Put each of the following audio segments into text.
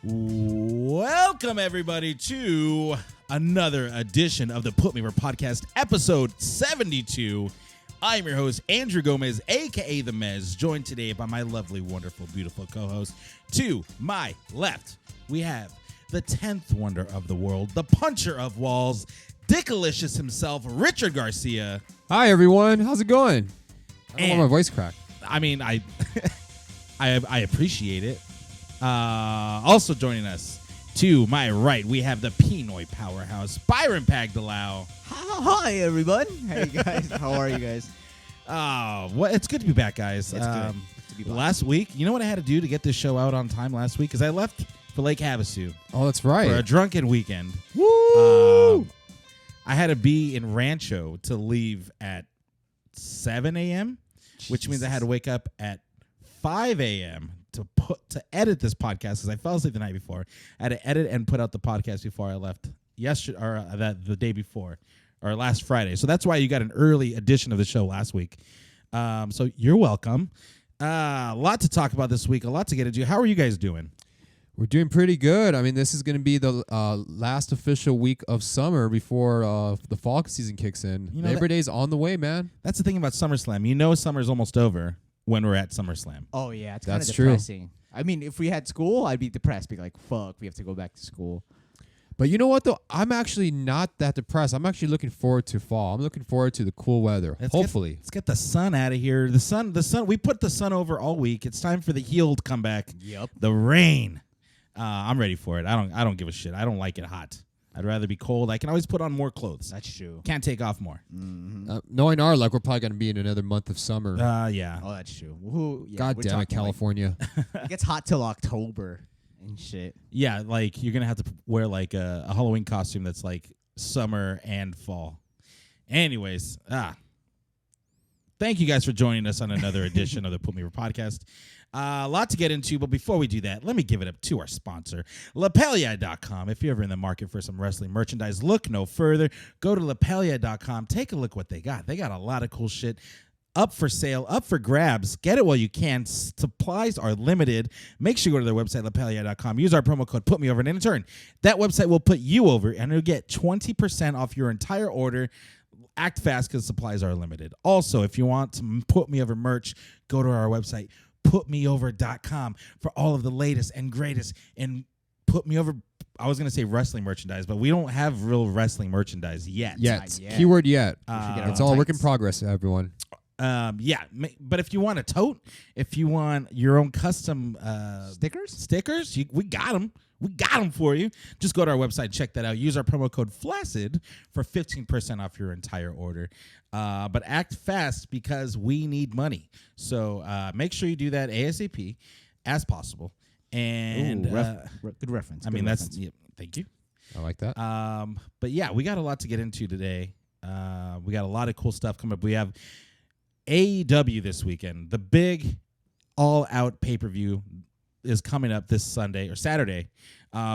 Welcome, everybody, to another edition of the Put Me Over podcast, episode 72. I'm your host, Andrew Gomez, a.k.a. The Mez, joined today by my lovely, wonderful, beautiful co-host. To my left, we have the 10th wonder of the world, the puncher of walls, Dickalicious himself, Richard Garcia. Hi, everyone. How's it going? I don't want my voice cracked. I mean, I appreciate it. Also joining us to my right, we have the Pinoy powerhouse, Byron Pagdalao. Hi, everyone. Hey, guys. How are you guys? It's good to be back, guys. It's good to be back. Last week, you know what I had to do to get this show out on time last week? Because I left for Lake Havasu. Oh, that's right. For a drunken weekend. Woo! I had to be in Rancho to leave at 7 a.m., which means I had to wake up at 5 a.m. to edit this podcast because I fell asleep the night before. I had to edit and put out the podcast before I left yesterday or the day before or last Friday. So that's why you got an early edition of the show last week. So you're welcome. A lot to talk about this week. A lot to get into. How are you guys doing? We're doing pretty good. I mean, this is going to be the last official week of summer before the fall season kicks in. You know Labor Day's on the way, man. That's the thing about SummerSlam. You know summer's almost over when we're at SummerSlam. Oh, yeah. It's kind of That's true. depressing. I mean, if we had school, I'd be depressed. Be like, fuck, we have to go back to school. But you know what, though? I'm actually not that depressed. I'm actually looking forward to fall. I'm looking forward to the cool weather, hopefully. Let's get the sun out of here. The sun. We put the sun over all week. It's time for the heel to come back. Yep. The rain. I'm ready for it. I don't give a shit. I don't like it hot. I'd rather be cold. I can always put on more clothes. That's true. Can't take off more. Mm-hmm. Knowing our luck, we're probably going to be in another month of summer. Yeah. Oh, that's true. Woohoo. Yeah, God we're damn it, talking, California. Like, it gets hot till October and shit. Yeah, like you're gonna have to wear like a Halloween costume that's like summer and fall. Anyways, thank you guys for joining us on another edition of the Put Me Over podcast. A lot to get into, but before we do that, let me give it up to our sponsor, Lapelia.com. If you're ever in the market for some wrestling merchandise, look no further. Go to Lapelia.com. Take a look what they got. They got a lot of cool shit up for sale, up for grabs. Get it while you can. Supplies are limited. Make sure you go to their website, Lapelia.com. Use our promo code PUTMEOVER, and in turn, that website will put you over, and you'll get 20% off your entire order. Act fast because supplies are limited. Also, if you want some Put Me Over merch, go to our website, putmeover.com, for all of the latest and greatest and Put Me Over. I was going to say wrestling merchandise, but we don't have real wrestling merchandise yet. Yet. Keyword yet. It's all a work in tights. progress, everyone. Yeah, but if you want a tote, if you want your own custom Stickers, we got them. We got them for you. Just go to our website, check that out. Use our promo code FLACID for 15% off your entire order. But act fast because we need money. So make sure you do that ASAP as possible. And good reference. I mean, thank you. I like that. But yeah, we got a lot to get into today. We got a lot of cool stuff coming up. We have AEW this weekend. The big all-out pay-per-view is coming up this Sunday or Saturday.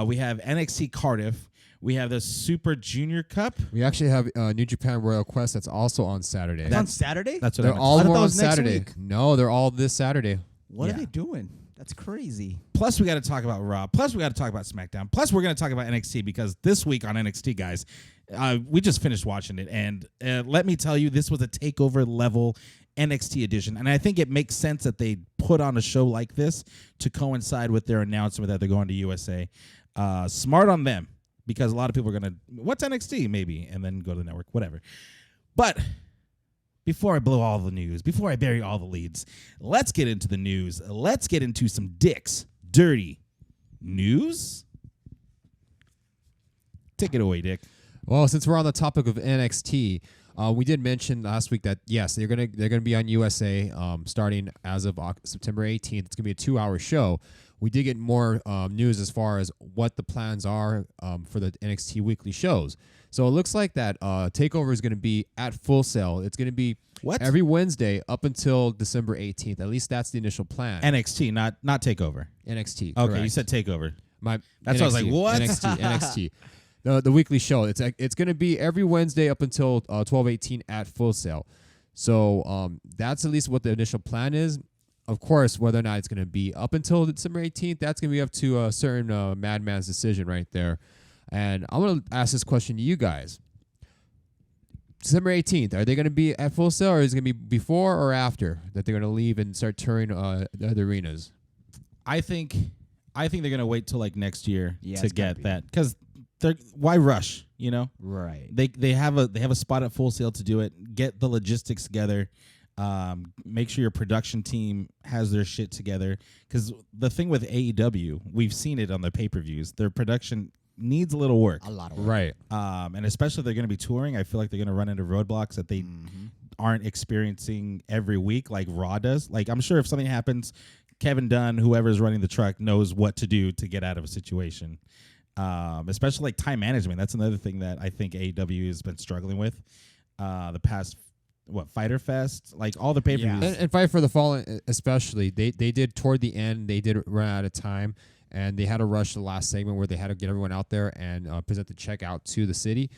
We have NXT Cardiff. We have the Super Junior Cup. We actually have New Japan Royal Quest that's also on Saturday. It's on Saturday? That's what They're I meant. all I thought more that on was next Saturday. week. No, they're all this Saturday. What Yeah. are they doing? That's crazy. Plus, we got to talk about Raw. Plus, we got to talk about SmackDown. Plus, we're going to talk about NXT because this week on NXT, guys, we just finished watching it. And let me tell you, this was a takeover level NXT edition. And I think it makes sense that they put on a show like this to coincide with their announcement that they're going to USA. Smart on them because a lot of people are going to, what's NXT? Maybe. And then go to the network, whatever. But before I blow all the news, before I bury all the leads, let's get into the news. Let's get into some Dick's Dirty News. Take it away, Dick. Well, since we're on the topic of NXT, we did mention last week that yes, they're gonna be on USA starting as of September 18th. It's gonna be a 2-hour show. We did get more news as far as what the plans are for the NXT weekly shows. So it looks like that Takeover is going to be at Full Sail. It's going to be every Wednesday up until December 18th. At least that's the initial plan. NXT, not Takeover. NXT. Okay, correct. you said Takeover. That's what I was like, what? NXT. The weekly show. It's going to be every Wednesday up until 12/18 at Full Sail. So that's at least what the initial plan is. of course, whether or not it's going to be up until December 18th, that's going to be up to a certain madman's decision right there. And I'm going to ask this question to you guys. December 18th, are they going to be at Full Sail, or is it going to be before or after that they're going to leave and start touring the other arenas? I think they're gonna wait till like next year Yeah, to it's gotta get be. that, because why rush? You know, Right. they have a spot at Full Sail to do it. Get the logistics together. Make sure your production team has their shit together. Because the thing with AEW, we've seen it on the pay-per-views. Their production needs a little work. A lot of work. Right. And especially if they're going to be touring, I feel like they're going to run into roadblocks that they aren't experiencing every week like Raw does. Like, I'm sure if something happens, Kevin Dunn, whoever's running the truck, knows what to do to get out of a situation. Especially like time management. That's another thing that I think AEW has been struggling with the past, Fyter Fest, like all the pay-per-views. Yeah. And Fight for the Fallen especially, they did toward the end, they did run out of time, and they had to rush the last segment where they had to get everyone out there and present the check out to the city.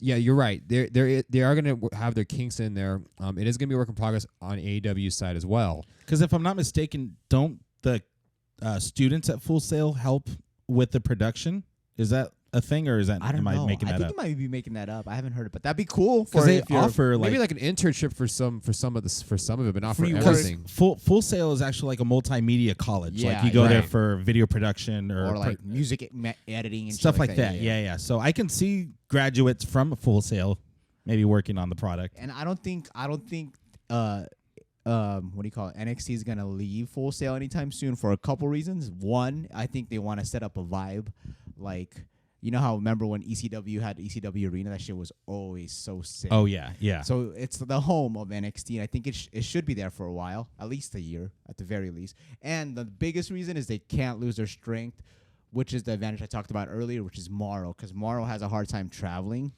Yeah, you're right. They are going to have their kinks in there. It is going to be a work in progress on AEW's side as well. Because if I'm not mistaken, don't the students at Full Sail help with the production? Is that a thing, or is that I don't know. making I that think up? you might be making that up. I haven't heard it, but that'd be cool Because for they if you're- offer Maybe like an internship for some of it, but not for Free work. everything. Full Sail is actually like a multimedia college. Yeah, like you go there right. for video production or like music editing and stuff shit like that. Yeah. So I can see graduates from Full Sail maybe working on the product. And I don't think what do you call it? NXT is gonna leave Full Sail anytime soon for a couple reasons. One, I think they want to set up a vibe, like, you know how, remember when ECW had ECW Arena? That shit was always so sick. Oh yeah. So it's the home of NXT, and I think it should be there for a while, at least a year, at the very least. And the biggest reason is they can't lose their strength, which is the advantage I talked about earlier, which is Morrow, because Morrow has a hard time traveling.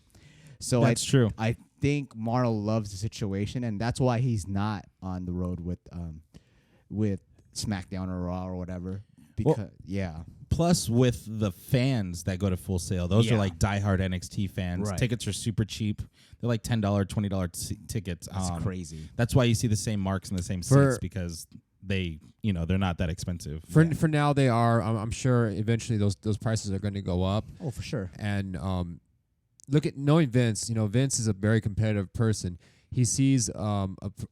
So That's true. I think Morrow loves the situation, and that's why he's not on the road with SmackDown or Raw or whatever. Because Plus, with the fans that go to Full Sail, those are Yeah. like diehard NXT fans. Right. Tickets are super cheap. They're like $10, $20 tickets. that's crazy. That's why you see the same marks in the same For- seats, because they're not that expensive. For now, they are. I'm sure eventually those prices are going to go up. Oh, for sure. And look at knowing Vince. Vince is a very competitive person. He sees a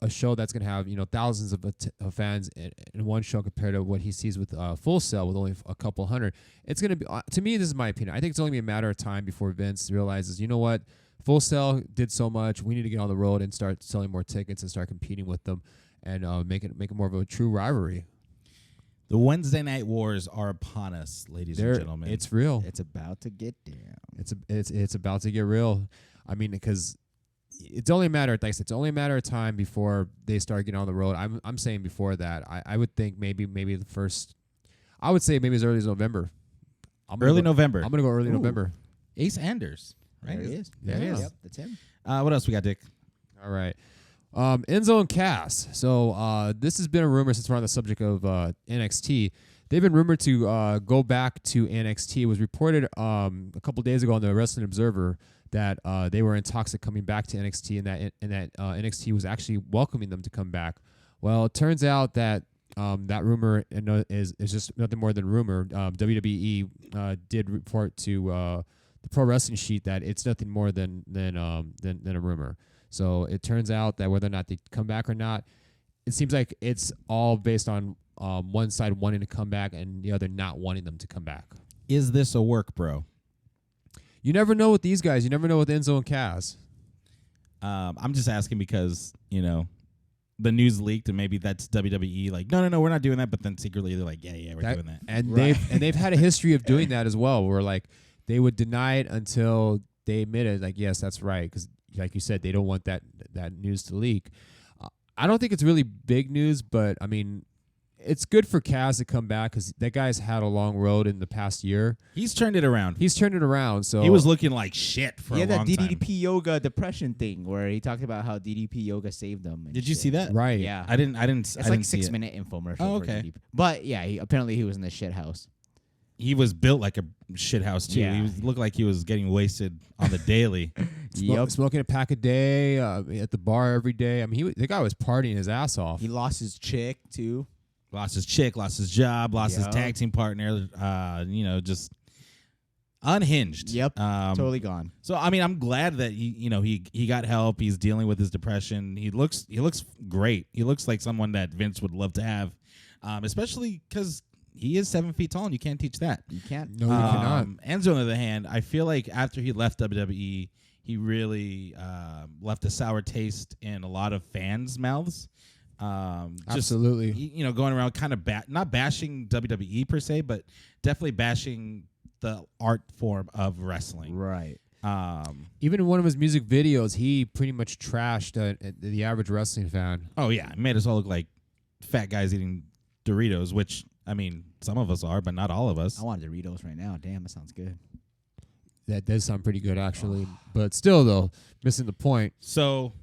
show that's going to have thousands of fans in one show compared to what he sees with Full Sail with only a couple hundred. It's going to be, to me, this is my opinion, I think it's only a matter of time before Vince realizes, you know what, Full Sail did so much, we need to get on the road and start selling more tickets and start competing with them and make it more of a true rivalry. The Wednesday Night Wars are upon us, ladies and gentlemen. It's real. It's about to get down. It's about to get real. I mean, because it's only a matter of, like I said, it's only a matter of time before they start getting on the road. I'm saying before that. I would think maybe the first. I would say maybe as early as November. November. I'm gonna go early Ooh. November. Ace Anders, right? There it is. Yeah. There it is. Yeah. Yep, that's him. What else we got, Dick? All right. Enzo and Cass. So this has been a rumor since we're on the subject of NXT. They've been rumored to go back to NXT. It was reported a couple days ago on the Wrestling Observer that they were in talks of coming back to NXT, and that NXT was actually welcoming them to come back. Well, it turns out that that rumor is just nothing more than rumor. WWE did report to the Pro Wrestling Sheet that it's nothing more than a rumor. So it turns out that whether or not they come back or not, it seems like it's all based on one side wanting to come back and the other not wanting them to come back. Is this a work, bro? You never know with these guys. You never know with Enzo and Cass. I'm just asking because, the news leaked and maybe that's WWE like, no, we're not doing that. But then secretly they're like, yeah, we're doing that. And they've had a history of doing that as well, where like they would deny it until they admitted like, yes, that's right, because like you said, they don't want that news to leak. I don't think it's really big news, but I mean, it's good for Cass to come back because that guy's had a long road in the past year. He's turned it around. He's turned it around. So He was looking like shit for He a had that long DDP time. yoga depression thing where he talked about how DDP yoga saved him. and Did you shit. see that? right. Yeah. I didn't. It's I like didn't see it. 6-minute infomercial. Oh, for okay. DDP. But yeah, apparently he was in the shit house. He was built like a shit house too. Yeah. He looked like he was getting wasted on the daily. Smoking a pack a day at the bar every day. I mean, the guy was partying his ass off. He lost his chick too. Lost his chick, lost his job, lost his Yep. tag team partner. Just unhinged. Yep. Um, Totally gone. So I mean, I'm glad that he got help. He's dealing with his depression. He looks great. He looks like someone that Vince would love to have, especially because he is 7 feet tall and you can't teach that. You can't. No, you cannot. Enzo, on the other hand, I feel like after he left WWE, he really left a sour taste in a lot of fans' mouths. Absolutely. Going around kind of not bashing WWE per se, but definitely bashing the art form of wrestling. Right. Even in one of his music videos, he pretty much trashed the average wrestling fan. Oh yeah, it made us all look like fat guys eating Doritos, which I mean, some of us are, but not all of us. I want Doritos right now. Damn, that sounds good. That does sound pretty good, actually. But still, though, missing the point. So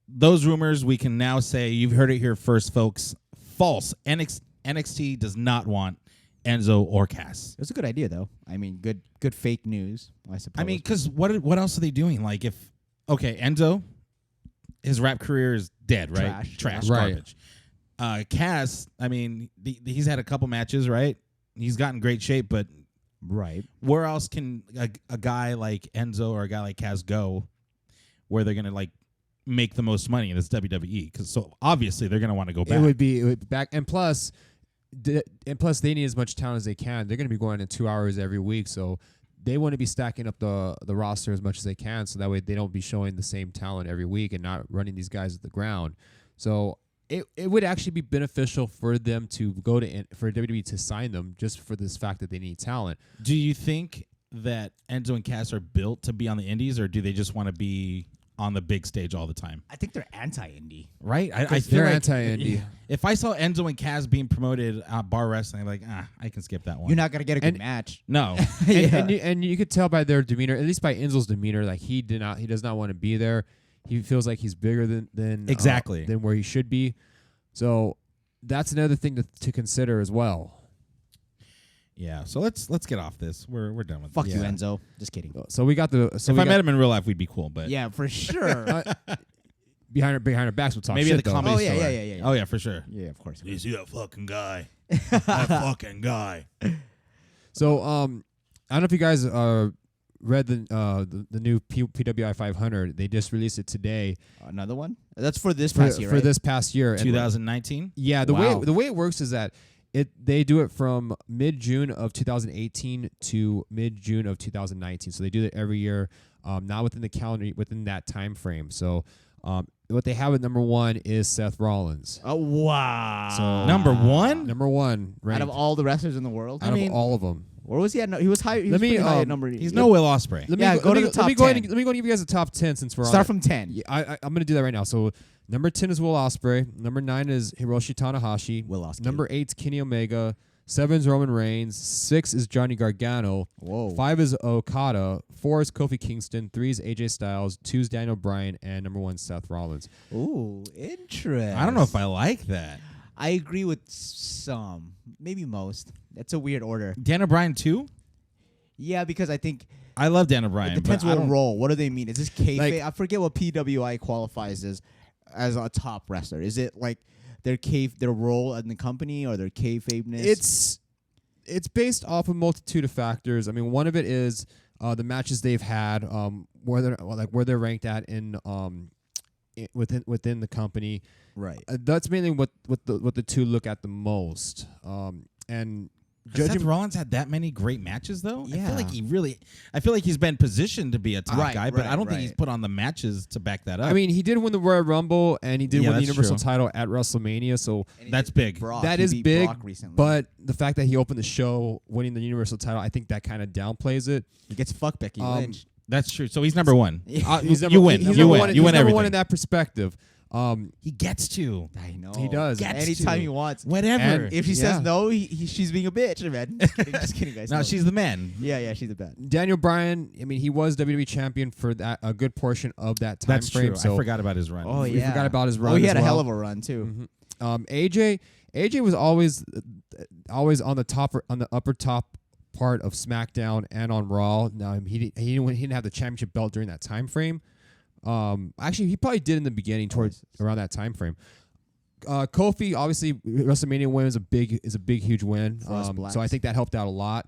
those rumors, we can now say, you've heard it here first, folks. False. NXT does not want Enzo or Cass. It was a good idea, though. I mean, good fake news, I suppose. I mean, because what else are they doing? Like, Enzo, his rap career is dead, right? Trash, Right. garbage. Cass, I mean, he's had a couple matches, right? He's gotten great shape, but right. where else can a guy like Enzo or a guy like Cass go where they're going to, make the most money in this WWE? Because so obviously they're going to want to go back. It would be back, and plus they need as much talent as they can. They're going to be going in 2 hours every week, so they want to be stacking up the roster as much as they can, so that way they don't be showing the same talent every week and not running these guys at the ground. So it would actually be beneficial for them to for WWE to sign them just for this fact that they need talent. Do you think that Enzo and Cass are built to be on the indies, or do they just want to be on the big stage all the time? I think they're anti-indie. Right? I feel They're like anti-indie. If I saw Enzo and Cass being promoted at bar wrestling, I can skip that one. You're not going to get a good And- match. No. And you could tell by their demeanor, at least by Enzo's demeanor, like he does not want to be there. He feels like he's bigger than Exactly. than where he should be. So that's another thing to consider as well. Yeah. So let's get off this. We're done with Fuck this. you, Yeah. Enzo. Just kidding. So we got the. So If we I got, met him in real life, we'd be cool. But Yeah, for sure. behind our backs, we'll talk maybe shit at the though. comedy Oh, yeah, store. yeah. Oh yeah, for sure. Yeah, of course. You see that fucking guy? That fucking guy. So I don't know if you guys read the new PWI 500. They just released it today Another one? That's for this past year, for right? this past year. And 2019. yeah, Wow. the way it works is that they do it from mid-June of 2018 to mid-June of 2019. So they do it every year, not within the calendar, within that time frame. So what they have at number one is Seth Rollins. Oh, wow. So Number one? Number one, Out ranked, of all the wrestlers in the world? out of all of them. Where was he at? No, he was high. He Let was me, pretty high at um, number. He's no Will Ospreay. Let me Yeah, go to the top let me go ahead 10. and, let me go and give you guys a top 10 since we're on Start it. from 10. Yeah, I'm going to do that right now. So number 10 is Will Ospreay. Number 9 is Hiroshi Tanahashi. Will Ospreay. Number 8 is Kenny Omega. 7 is Roman Reigns. 6 is Johnny Gargano. Whoa. 5 is Okada. 4 is Kofi Kingston. 3 is AJ Styles. 2 is Daniel Bryan. And number 1 is Seth Rollins. Ooh, interesting. I don't know if I like that. I agree with some, maybe most. That's a weird order. Dan O'Brien too? Yeah, because I think I love Dan O'Brien. it depends but I what don't, role. What do they mean? Is this kayfabe? Like- I forget what PWI qualifies as a top wrestler. Is it like their role in the company or their kayfabeness? It's based off a multitude of factors. I mean, one of it is the matches they've had, where they're ranked at in within the company. right. That's mainly what the two look at the most. And Seth judging Rollins had that many great matches though. Yeah. I feel like he's been positioned to be a top Right, guy, but I don't think right. he's put on the matches to back that up. I mean, he did win the Royal Rumble and he did Yeah, win the that's Universal true. title at WrestleMania. So And he that's did big. Brock. that He is beat big, Brock recently. but the fact that he opened the show winning the Universal title, I think that kind of downplays it. he gets fucked Becky Lynch. That's true. So he's number one. He's you win. He's You number win. one, You he's win number everything. one in that perspective. He gets to. I know. He does. Gets Anytime to. he wants. Whatever. And If she Yeah. says no, she's being a bitch, man. Just kidding, guys. no, she's the man. Yeah, she's the best. Daniel Bryan, I mean, he was WWE champion for a good portion of that time That's frame. true. So I forgot about his run. Oh, we yeah. forgot about his run. Oh, he as had a hell well. of a run too. AJ was always on the top on the upper top part of SmackDown and on Raw. Now he didn't have the championship belt during that time frame. Actually, he probably did in the beginning towards around that time frame. Kofi, obviously, WrestleMania win is a big, huge win. For us blacks. So I think that helped out a lot.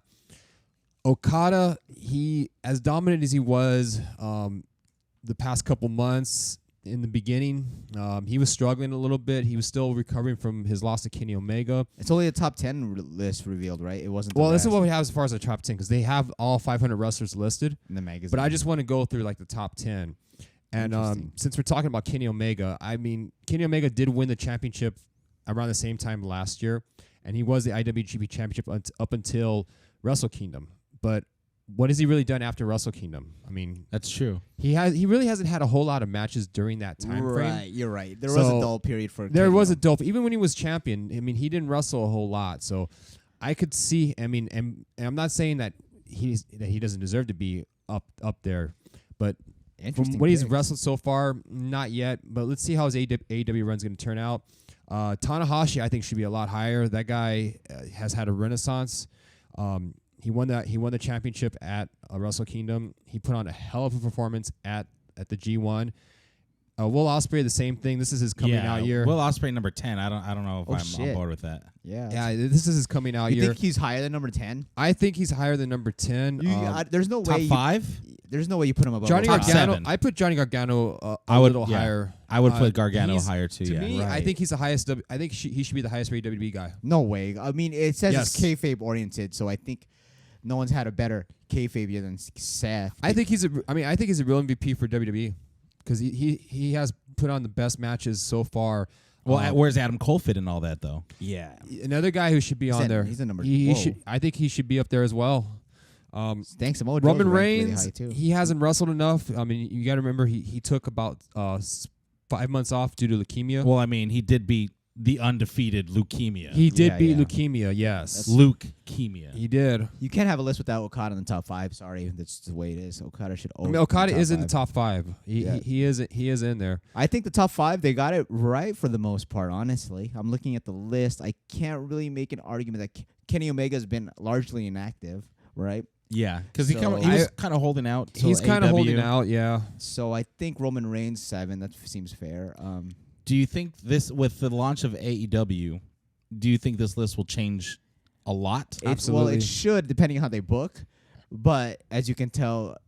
Okada, he as dominant as he was the past couple months in the beginning, he was struggling a little bit. He was still recovering from his loss to Kenny Omega. It's only a top 10 list revealed, right? It wasn't. Well, this is what we have as far as the top 10 because they have all 500 wrestlers listed. in the magazine. But I just want to go through like the top 10. And Interesting. since we're talking about Kenny Omega, I mean, Kenny Omega did win the championship around the same time last year, and he was the IWGP championship up until Wrestle Kingdom. But what has he really done after Wrestle Kingdom? I mean, That's true. he really hasn't had a whole lot of matches during that time frame. Right, you're right. There was a So, dull period for. There Kenny, was a though. dull. Even when he was champion, I mean, he didn't wrestle a whole lot. So I could see. I mean, and I'm not saying that he doesn't deserve to be up there, but from Interesting what he's pick. wrestled so far, not yet. But let's see how his AEW run's going to turn out. Tanahashi, I think, should be a lot higher. That guy has had a renaissance. He won the championship at Wrestle Kingdom. He put on a hell of a performance at the G1. Will Ospreay, the same thing. This is his coming out year. Will Ospreay number 10. I don't know if Oh, I'm shit. on board with that. Yeah. Yeah, this is his coming out You year. think he's higher than number 10? I think he's higher than number 10. There's no Top way. 5? There's no way you put him above. Johnny Top Gargano. 7. I put Johnny Gargano I a would- little yeah. higher. I would put Gargano he's- higher too. To yeah. me, I Right. think he's the highest. I think he should be the highest rated WWE guy. No way. I mean, it says Yes. it's kayfabe oriented, so I think no one's had a better kayfabe year than Seth. I think he's a real MVP for WWE because he has put on the best matches so far. Well, where's Adam Cole fit in all that though? Yeah. Another guy who should be on there. He's a number. He whoa. should. I think he should be up there as well. Thanks, Samoa Joe's Roman ranked really Reigns, high, too. he hasn't wrestled enough. I mean, you got to remember he took about 5 months off due to leukemia. Well, I mean, he did beat the undefeated leukemia. He did Yeah, beat yeah. leukemia. Yes, leukemia. he did. You can't have a list without Okada in the top 5. Sorry, that's the way it is. Okada should. I mean, Okada is in the 5. top 5. Yeah. He is in there. I think the top 5 they got it right for the most part. Honestly, I'm looking at the list. I can't really make an argument that Kenny Omega has been largely inactive, right? Yeah, because So he was kind of holding out. till He's kind of AEW. holding out. Yeah. So I think Roman Reigns 7. That seems fair. Do you think this, with the launch of AEW, do you think this list will change a lot? Well, Absolutely. it should, depending on how they book. But as you can tell,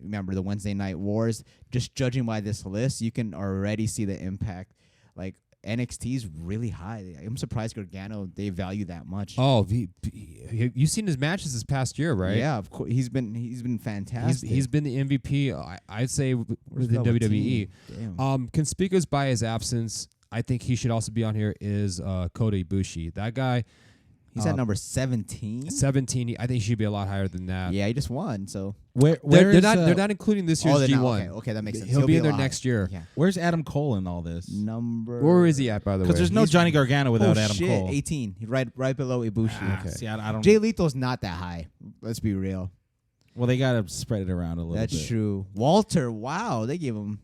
remember the Wednesday Night Wars, just judging by this list, you can already see the impact. Like, NXT's really high. I'm surprised Gargano, they value that much. Oh, you've seen his matches this past year, right? Yeah, of course. He's been fantastic. He's been the MVP. I'd say with the Velveteen? WWE. Damn. Conspicuous by his absence, I think he should also be on here. Is Kota Ibushi? That guy, He's at number 17. 17. I think he should be a lot higher than that. Yeah, he just won. So They're not including this year's they're G1. not. Okay, that makes sense. He'll be in a there lot. next year. Yeah. Where's Adam Cole in all this? Number. Where is he at, by the way? Because there's no He's- Johnny Gargano without Adam shit, Cole. 18. He's right below Ibushi. Ah, see, I don't. Jay Leto's not that high. Let's be real. Well, they gotta spread it around a little That's bit. true. Walter, wow, they gave him.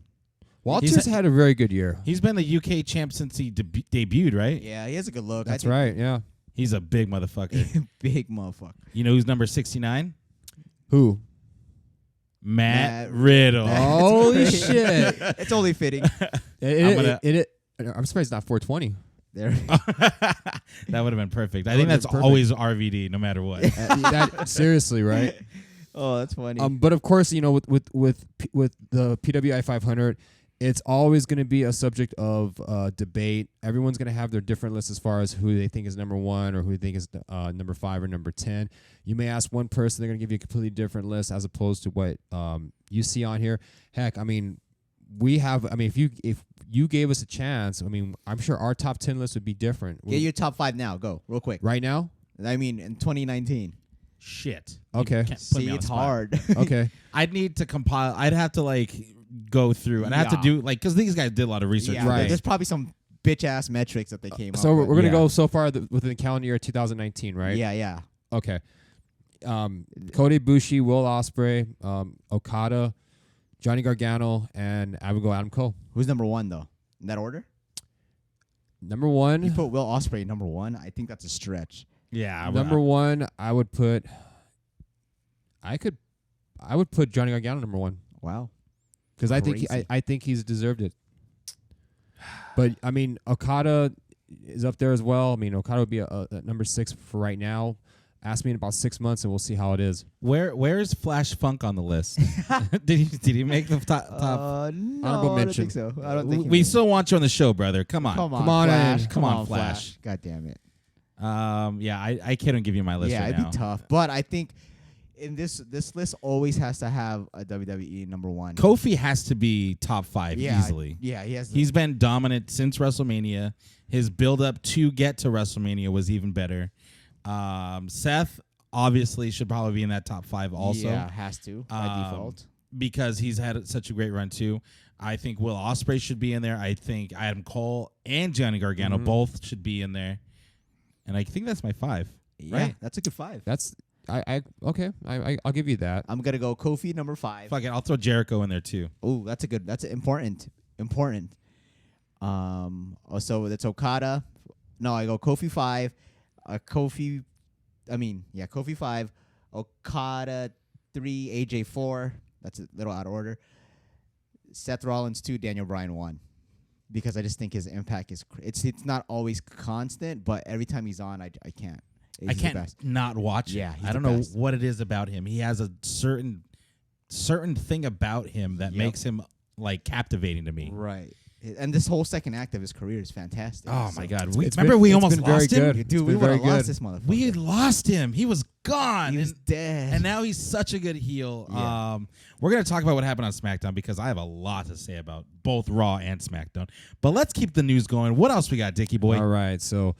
Walter's had a very good year. He's been the UK champ since he debuted, right? Yeah, he has a good look. That's right. Yeah. He's a big motherfucker. Big motherfucker. You know who's number 69? Who? Matt Riddle. Holy shit! It's only fitting. I'm surprised it's not 420. There. That would have been perfect. I think would've that's been perfect. always RVD, no matter what. Seriously, right? Oh, that's funny. But of course, you know, with the PWI 500, it's always going to be a subject of debate. Everyone's going to have their different lists as far as who they think is number 1 or who they think is number 5 or number 10. You may ask one person, they're going to give you a completely different list as opposed to what you see on here. Heck, I mean, if you gave us a chance, I mean, I'm sure our top 10 list would be different. Get your top 5 now. Go real quick. Right now? I mean, in 2019. Shit. Okay. You can't put me See, on it's the spot. hard. Okay. I'd need to compile. I'd have to go through, and I have to Yeah. do because these guys did a lot of research. Yeah, Right. There's probably some bitch ass metrics that they came up So with. we're going to Yeah. go so far within the calendar year 2019, right? Yeah, yeah. Okay. Kota Ibushi, Will Ospreay, Okada, Johnny Gargano, and I would go Adam Cole. Who's number 1 though? In that order? Number You one, put Will Ospreay number 1. I think that's a stretch. Yeah. number one, I would put Johnny Gargano number 1 Wow. because I think Crazy. I think he's deserved it. But I mean, Okada is up there as well. I mean, Okada would be a number 6 for right now. Ask me in about 6 months, and we'll see how it is. Where is Flash Funk on the list? did he make the top? No, Honorable I don't mention. think so. I don't think he We made still want you on the show, brother. Come on. Come Come on, on Flash. in. Come on, Flash. Flash. God damn it. Yeah, I can't give you my list Yeah, right it'd now. be tough. But I think in this list always has to have a WWE number 1. Kofi has to be top 5 easily. Yeah, he has. He's been dominant since WrestleMania. His build up to get to WrestleMania was even better. Seth obviously should probably be in that top 5 also. Yeah, has to by default. Because he's had such a great run too. I think Will Ospreay should be in there. I think Adam Cole and Johnny Gargano both should be in there. And I think that's my 5. Yeah, right? that's a good 5. That's okay. I'll give you that. I'm gonna go Kofi number 5. Fuck it, I'll throw Jericho in there too. Oh, that's a good. That's important. Also, that's Okada. No, I go Kofi 5. Kofi 5. Okada 3. AJ 4. That's a little out of order. Seth Rollins 2. Daniel Bryan 1. Because I just think his impact is. It's not always constant, but every time he's on, I can't. I can't not watch it. Yeah, he's I don't the know best. what it is about him. He has a certain thing about him that makes him like captivating to me. Right. And this whole second act of his career is fantastic. Oh So- my God! It's Remember been- we it's almost been very lost him. good. Dude, It's we been would have very lost good. this motherfucker. We lost him. He was gone. He was dead. And now he's such a good heel. Yeah. We're going to talk about what happened on SmackDown because I have a lot to say about both Raw and SmackDown. But let's keep the news going. What else we got, Dickie boy? All right, so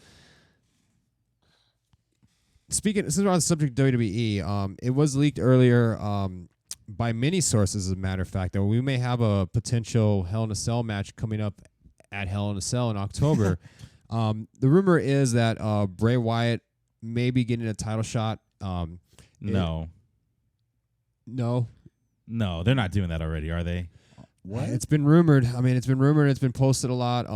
since we're on the subject of WWE, it was leaked earlier by many sources, as a matter of fact, that we may have a potential Hell in a Cell match coming up at Hell in a Cell in October. The rumor is that Bray Wyatt may be getting a title shot. No. No. No, they're not doing that already, are they? What? It's been rumored. I mean, it's been rumored. It's been posted a lot.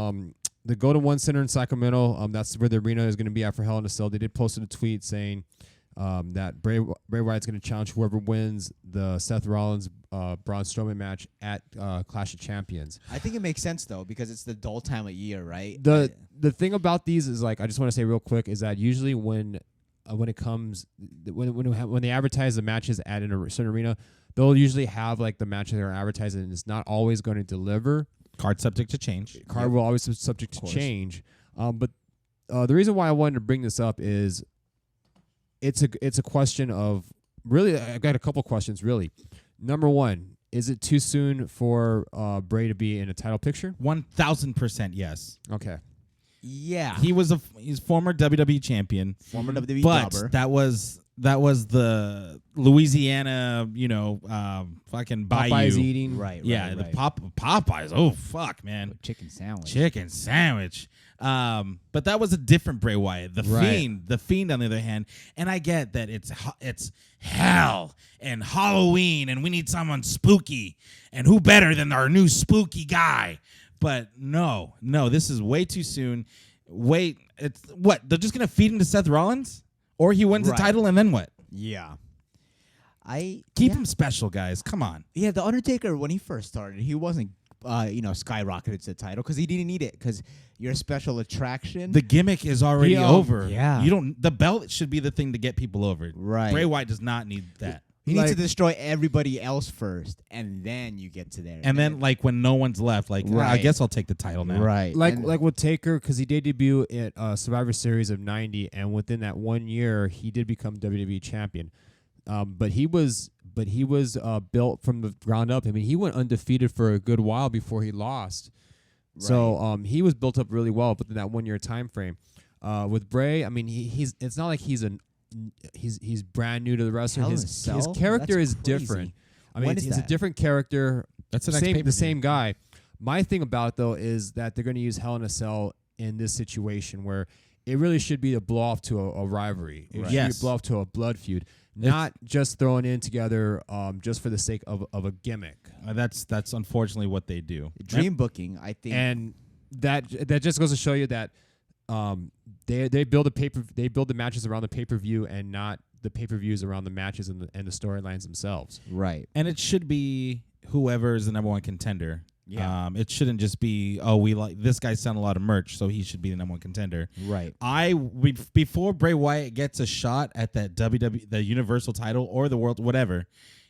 The Golden One Center in Sacramento, that's where the arena is going to be at for Hell in a Cell. They did post a tweet saying that Bray Wyatt's going to challenge whoever wins the Seth Rollins Braun Strowman match at Clash of Champions. I think it makes sense though because it's the dull time of year, right? The thing about these is, like, I just want to say real quick, is that usually when it comes when they advertise the matches at a certain arena, they'll usually have like the matches they're advertising, and it's not always going to deliver. Card subject to change. Card will always be subject to change. But the reason why I wanted to bring this up is it's a question of, really, I've got a couple questions, really. Number one, is it too soon for Bray to be in a title picture? 1,000% yes. Okay. Yeah. He's former WWE champion. Former WWE But jobber. that was the Louisiana, fucking bayou. Popeyes eating. Right. Yeah, the Popeyes. Oh fuck, man. chicken sandwich. Chicken sandwich. But that was a different Bray Wyatt. The Right. Fiend, on the other hand. And I get that it's hell and Halloween, and we need someone spooky. And who better than our new spooky guy? But no, this is way too soon. Wait, it's what? They're just gonna feed him to Seth Rollins, or he wins the Right. title, and then what? Yeah. Keep him special, guys. Come on. Yeah, The Undertaker, when he first started, he wasn't, skyrocketed to the title because he didn't need it because you're a special attraction. The gimmick is already over. yeah. You don't. The belt should be the thing to get people over. Right. Bray Wyatt does not need that. he needs to like- destroy everybody else first, and then you get to there. And then, like, when no one's left, like, I Right. guess I'll take the title now. right. Like And- with Taker, because he did debut at Survivor Series of '90, and within that 1 year, he did become WWE champion. But he was built from the ground up. I mean, he went undefeated for a good while before he lost. So he was built up really well within that 1 year time frame. With Bray, I mean, it's not like he's brand new to the wrestling. Hell in a His Cell? character That's is crazy. different. I When mean, is it's a that? different character. That's the next the pay-per-view. same guy. My thing about it, though, is that they're going to use Hell in a Cell in this situation where it really should be a blow off to a rivalry. It should be Yes. a blow off to a blood feud, not just throwing in together just for the sake of a gimmick. That's unfortunately what they do. dream booking, I think. And that just goes to show you that they build the matches around the pay-per-view and not the pay-per-views around the matches and the storylines themselves. right. And it should be whoever is the number one contender Yeah. It shouldn't just be, oh, we like this guy selling a lot of merch, so he should be the number one contender. Right. Before Bray Wyatt gets a shot at that the Universal title or the world, whatever,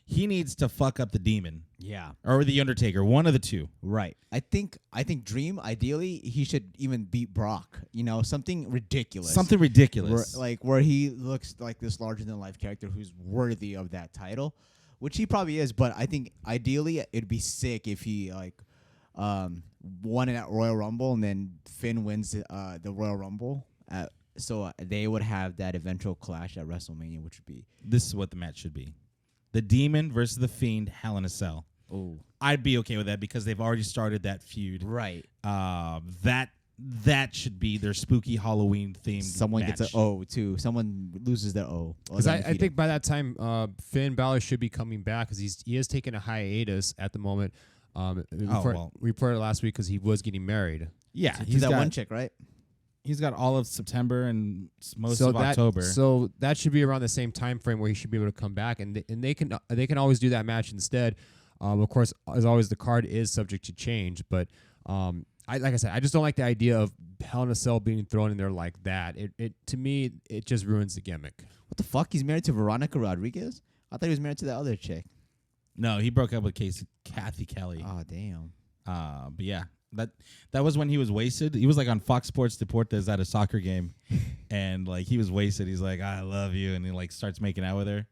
he needs to fuck up the Demon. Yeah. Or the Undertaker, one of the two. Right. I think Dream, ideally, he should even beat Brock. Something ridiculous. Something ridiculous. Where he looks like this larger than life character who's worthy of that title, which he probably is. But I think ideally it'd be sick if he won it at Royal Rumble and then Finn wins the Royal Rumble. So they would have that eventual clash at WrestleMania, which would be. This is what the match should be. The Demon versus the Fiend, Hell in a Cell. Oh, I'd be okay with that because they've already started that feud. right. That should be their spooky Halloween themed. Someone match. gets an O too. Someone loses their O. Because I think by that time, Finn Balor should be coming back because he is taking a hiatus at the moment. Reported last week because he was getting married. Yeah, he's that one chick, right? He's got all of September and most So of October. So that should be around the same time frame where he should be able to come back, and they can always do that match instead. Of course, as always, the card is subject to change, but like I said, I just don't like the idea of Hell in a Cell being thrown in there like that. It to me, it just ruins the gimmick. What the fuck? He's married to Veronica Rodriguez? I thought he was married to that other chick. No, he broke up with Kathy Kelly. Oh, damn. But yeah, that was when he was wasted. He was like on Fox Sports Deportes at a soccer game, and like he was wasted. He's like, "I love you," and he like starts making out with her.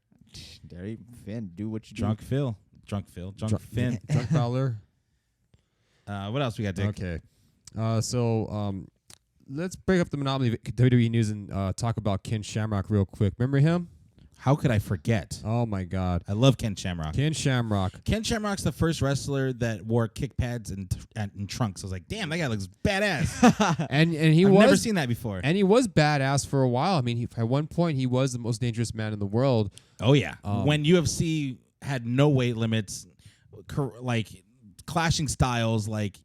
Derry Finn, do what you Drunk do. Finn, Drunk Balor. What else we got, Dick? Okay. So let's break up the monopoly of WWE news and talk about Ken Shamrock real quick. Remember him? How could I forget? Oh, my God. I love Ken Shamrock. Ken Shamrock. Ken Shamrock's the first wrestler that wore kick pads and trunks. I was like, damn, that guy looks badass. and I've never seen that before. And he was badass for a while. I mean, at one point, he was the most dangerous man in the world. Oh, yeah. When UFC had no weight limits, like clashing styles, like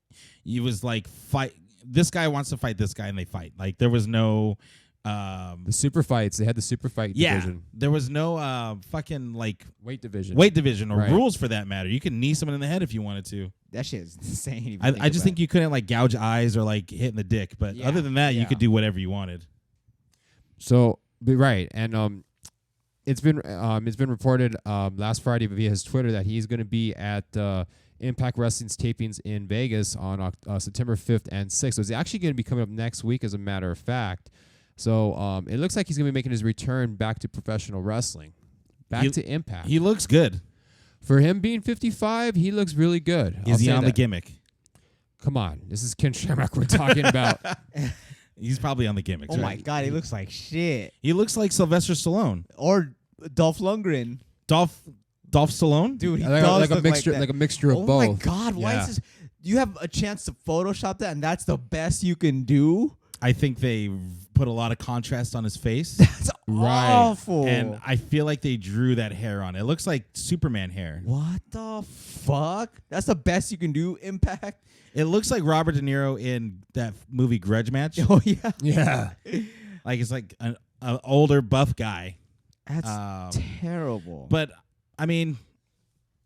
he was like, fight. This guy wants to fight this guy, and they fight. Like there was no... the super fights. They had the super fight division. There was no fucking like weight division or rules for that matter. You could knee someone in the head if you wanted to. That shit is insane. I just think you couldn't like gouge eyes or like hit in the dick. But other than that, you could do whatever you wanted. So, right, and it's been reported last Friday via his Twitter that he's going to be at Impact Wrestling's tapings in Vegas on September 5th and 6th. So it's actually going to be coming up next week, as a matter of fact. So it looks like he's going to be making his return back to professional wrestling, back to Impact. He looks good. For him being 55, he looks really good. Is he on the gimmick? Come on. This is Ken Shamrock we're talking about. He's probably on the gimmick. Oh, my God. He looks like shit. He looks like Sylvester Stallone. Or Dolph Lundgren. Dolph Stallone? Dude, he like does a look mixture, like that. like a mixture of oh both. Oh, my God. Why is this? You have a chance to Photoshop that, and that's the best you can do? I think they put a lot of contrast on his face. That's Right. awful. And I feel like they drew that hair on. It looks like Superman hair. What the fuck? That's the best you can do, Impact? It looks like Robert De Niro in that movie Grudge Match. Oh, yeah. Yeah. Like it's like an older buff guy. That's terrible. But, I mean,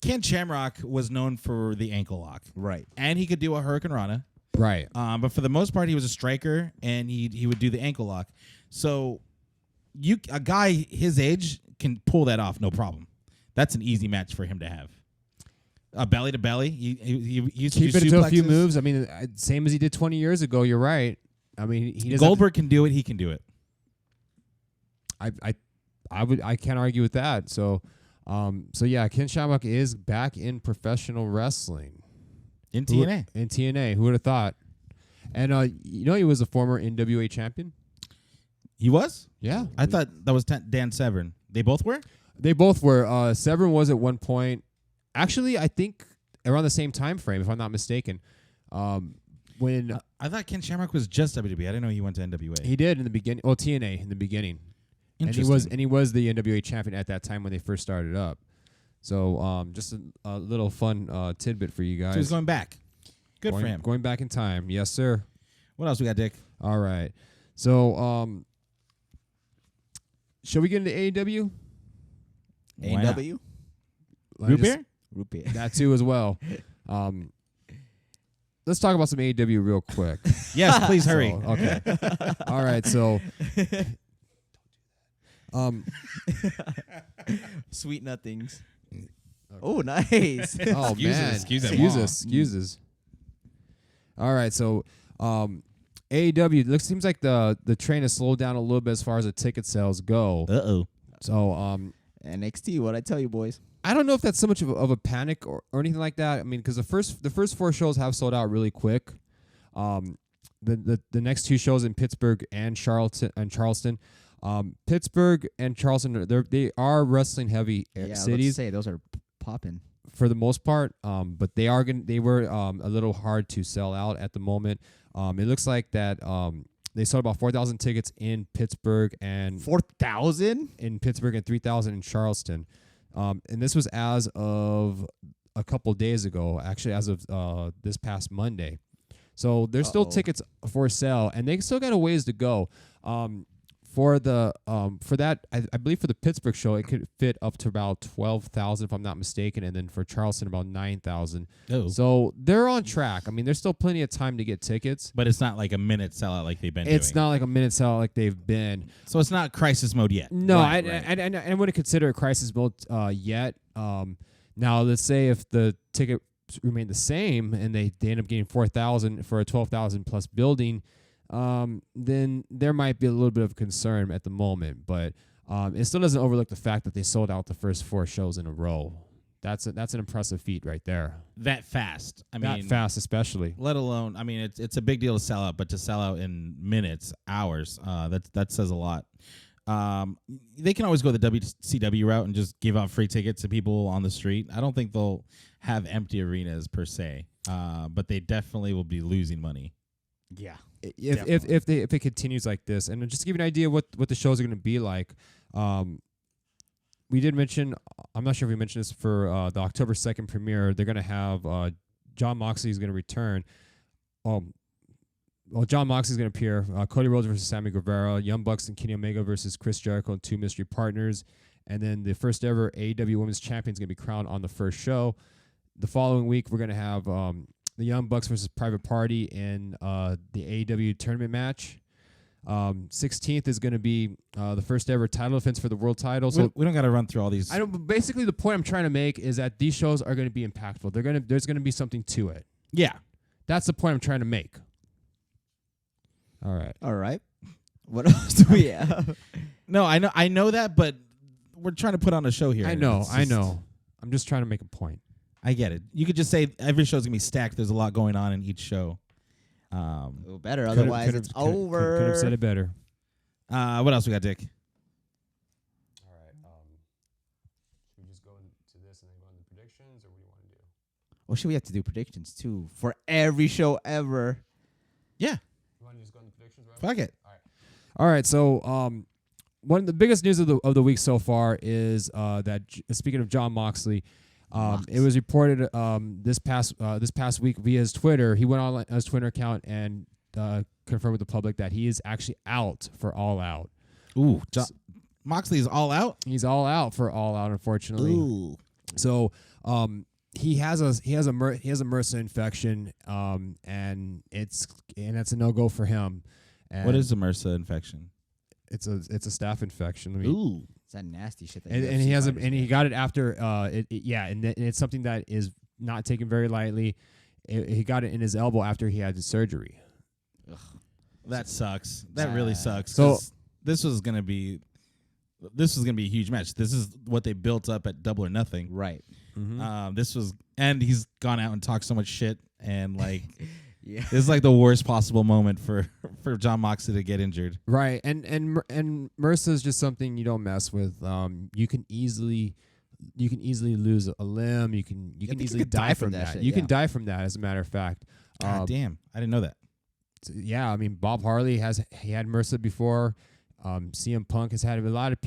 Ken Shamrock was known for the ankle lock. Right. And he could do a Hurricane Rana. Right. But for the most part, he was a striker, and he would do the ankle lock. So a guy his age can pull that off, no problem. That's an easy match for him to have. Belly to belly. He used Keep to it do to a few suplexes. moves. I mean, same as he did 20 years ago. You're right. I mean, he doesn't. Goldberg can do it. He can do it. I can't argue with that. So yeah, Ken Shamrock is back in professional wrestling. In TNA. In TNA. Who would have thought? And he was a former NWA champion. He was? Yeah. I thought that was Dan Severn. They both were? They both were. Severn was at one point. Actually, I think around the same time frame, if I'm not mistaken. When I thought Ken Shamrock was just WWE. I didn't know he went to NWA. he did in the beginning. Well, TNA in the beginning. And he was the NWA champion at that time when they first started up. So just a little fun tidbit for you guys. So he's going back. Good for him. Going back in time. Yes, sir. What else we got, Dick? All right. So shall we get into AEW? AEW? Root beer? Root beer. That too as well. let's talk about some AEW real quick. Yes, please hurry. So, okay. All right. So, Sweet nothings. Oh, nice. oh man, excuses. All right. So, AEW seems like the train has slowed down a little bit as far as the ticket sales go. Uh-oh. So, NXT, what I tell you, boys. I don't know if that's so much of a panic or anything like that. I mean, because the first 4 shows have sold out really quick. The next 2 shows in Pittsburgh and Charleston. Pittsburgh and Charleston, they are wrestling heavy cities. Let's say those are popping for the most part. But they were a little hard to sell out at the moment. It looks like that they sold about 4,000 tickets in Pittsburgh and 4,000 in Pittsburgh and 3,000 in Charleston. And this was as of a couple days ago, actually as of this past Monday. So there's still tickets for sale, and they still got a ways to go. For that, I believe for the Pittsburgh show, it could fit up to about 12,000 if I'm not mistaken, and then for Charleston about 9,000. Oh. So they're on track. I mean, there's still plenty of time to get tickets. But it's not like a minute sellout like they've been doing. It's not like a minute sellout like they've been. So it's not crisis mode yet. No, Right. I wouldn't consider it crisis mode yet. Now, let's say if the ticket remain the same and they end up getting 4,000 for a 12,000 plus building, then there might be a little bit of concern at the moment. But it still doesn't overlook the fact that they sold out the first 4 shows in a row. That's an impressive feat right there. That fast. I mean, that fast, especially. Let alone, I mean, it's a big deal to sell out, but to sell out in minutes, hours, that says a lot. They can always go the WCW route and just give out free tickets to people on the street. I don't think they'll have empty arenas per se, but they definitely will be losing money. Yeah. If it continues like this, and just to give you an idea what the shows are going to be like, we did mention, I'm not sure if we mentioned this for the October 2nd premiere, they're going to have Jon Moxley is going to return. Jon Moxley is going to appear. Cody Rhodes versus Sammy Guevara, Young Bucks and Kenny Omega versus Chris Jericho and 2 mystery partners, and then the first ever AEW Women's Champion is going to be crowned on the first show. The following week, we're going to have the Young Bucks versus Private Party in the AEW tournament match. 16th is going to be the first ever title defense for the world title. So We don't got to run through all these. Basically, the point I'm trying to make is that these shows are going to be impactful. There's going to be something to it. Yeah. That's the point I'm trying to make. All right. What else do we have? No, I know that, but we're trying to put on a show here. I know. I'm just trying to make a point. I get it. You could just say every show's going to be stacked. There's a lot going on in each show. Better, otherwise it's over. Could have said it better. What else we got, Dick? All right. Should we just go into this and then go into predictions, or what do you want to do? Well, should we have to do predictions too for every show ever? Yeah. You want to just go into predictions? Right? Fuck it. All right. So, one of the biggest news of the week so far is that speaking of Jon Moxley, it was reported this past week via his Twitter. He went on his Twitter account and confirmed with the public that he is actually out for All Out. Ooh, Moxley's all out. He's all out for All Out, unfortunately. Ooh. So he has a MRSA infection, and that's a no-go for him. And What is a MRSA infection? It's a staph infection. Ooh. It's that nasty shit. That And he got it after and it's something that is not taken very lightly. He got it in his elbow after he had his surgery. Ugh. That sucks. That really sucks. So this was gonna be a huge match. This is what they built up at Double or Nothing. Right. Mm-hmm. And he's gone out and talked so much shit, and like Yeah. this is like the worst possible moment for Jon Moxley to get injured. Right, and MRSA is just something you don't mess with. You can easily lose a limb. You can easily die from that. shit, You can die from that, as a matter of fact. God damn, I didn't know that. Yeah, I mean, Bob Harley had MRSA before. CM Punk has had it. A lot of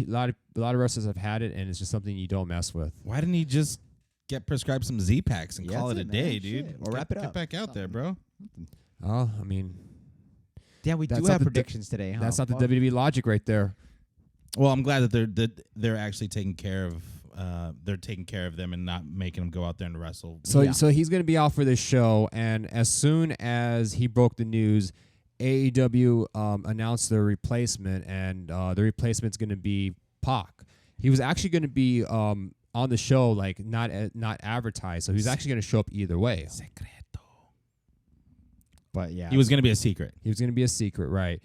wrestlers have had it, and it's just something you don't mess with. Why didn't he just get prescribed some Z-Packs and call it a day, man. dude? Shit. Or wrap it up. Get back out there, bro. Oh, I mean, Yeah, we That's do not have the predictions today. Huh? that's not the Fuck. WWE logic right there. Well, I'm glad that they're actually taking care of they're taking care of them and not making them go out there and wrestle. So he's going to be out for this show, and as soon as he broke the news, AEW announced their replacement, and the replacement's going to be Pac. He was actually going to be on the show, like not advertised, so he's actually going to show up either way. Secreto. But yeah, He was going to be a secret. He was going to be a secret, right?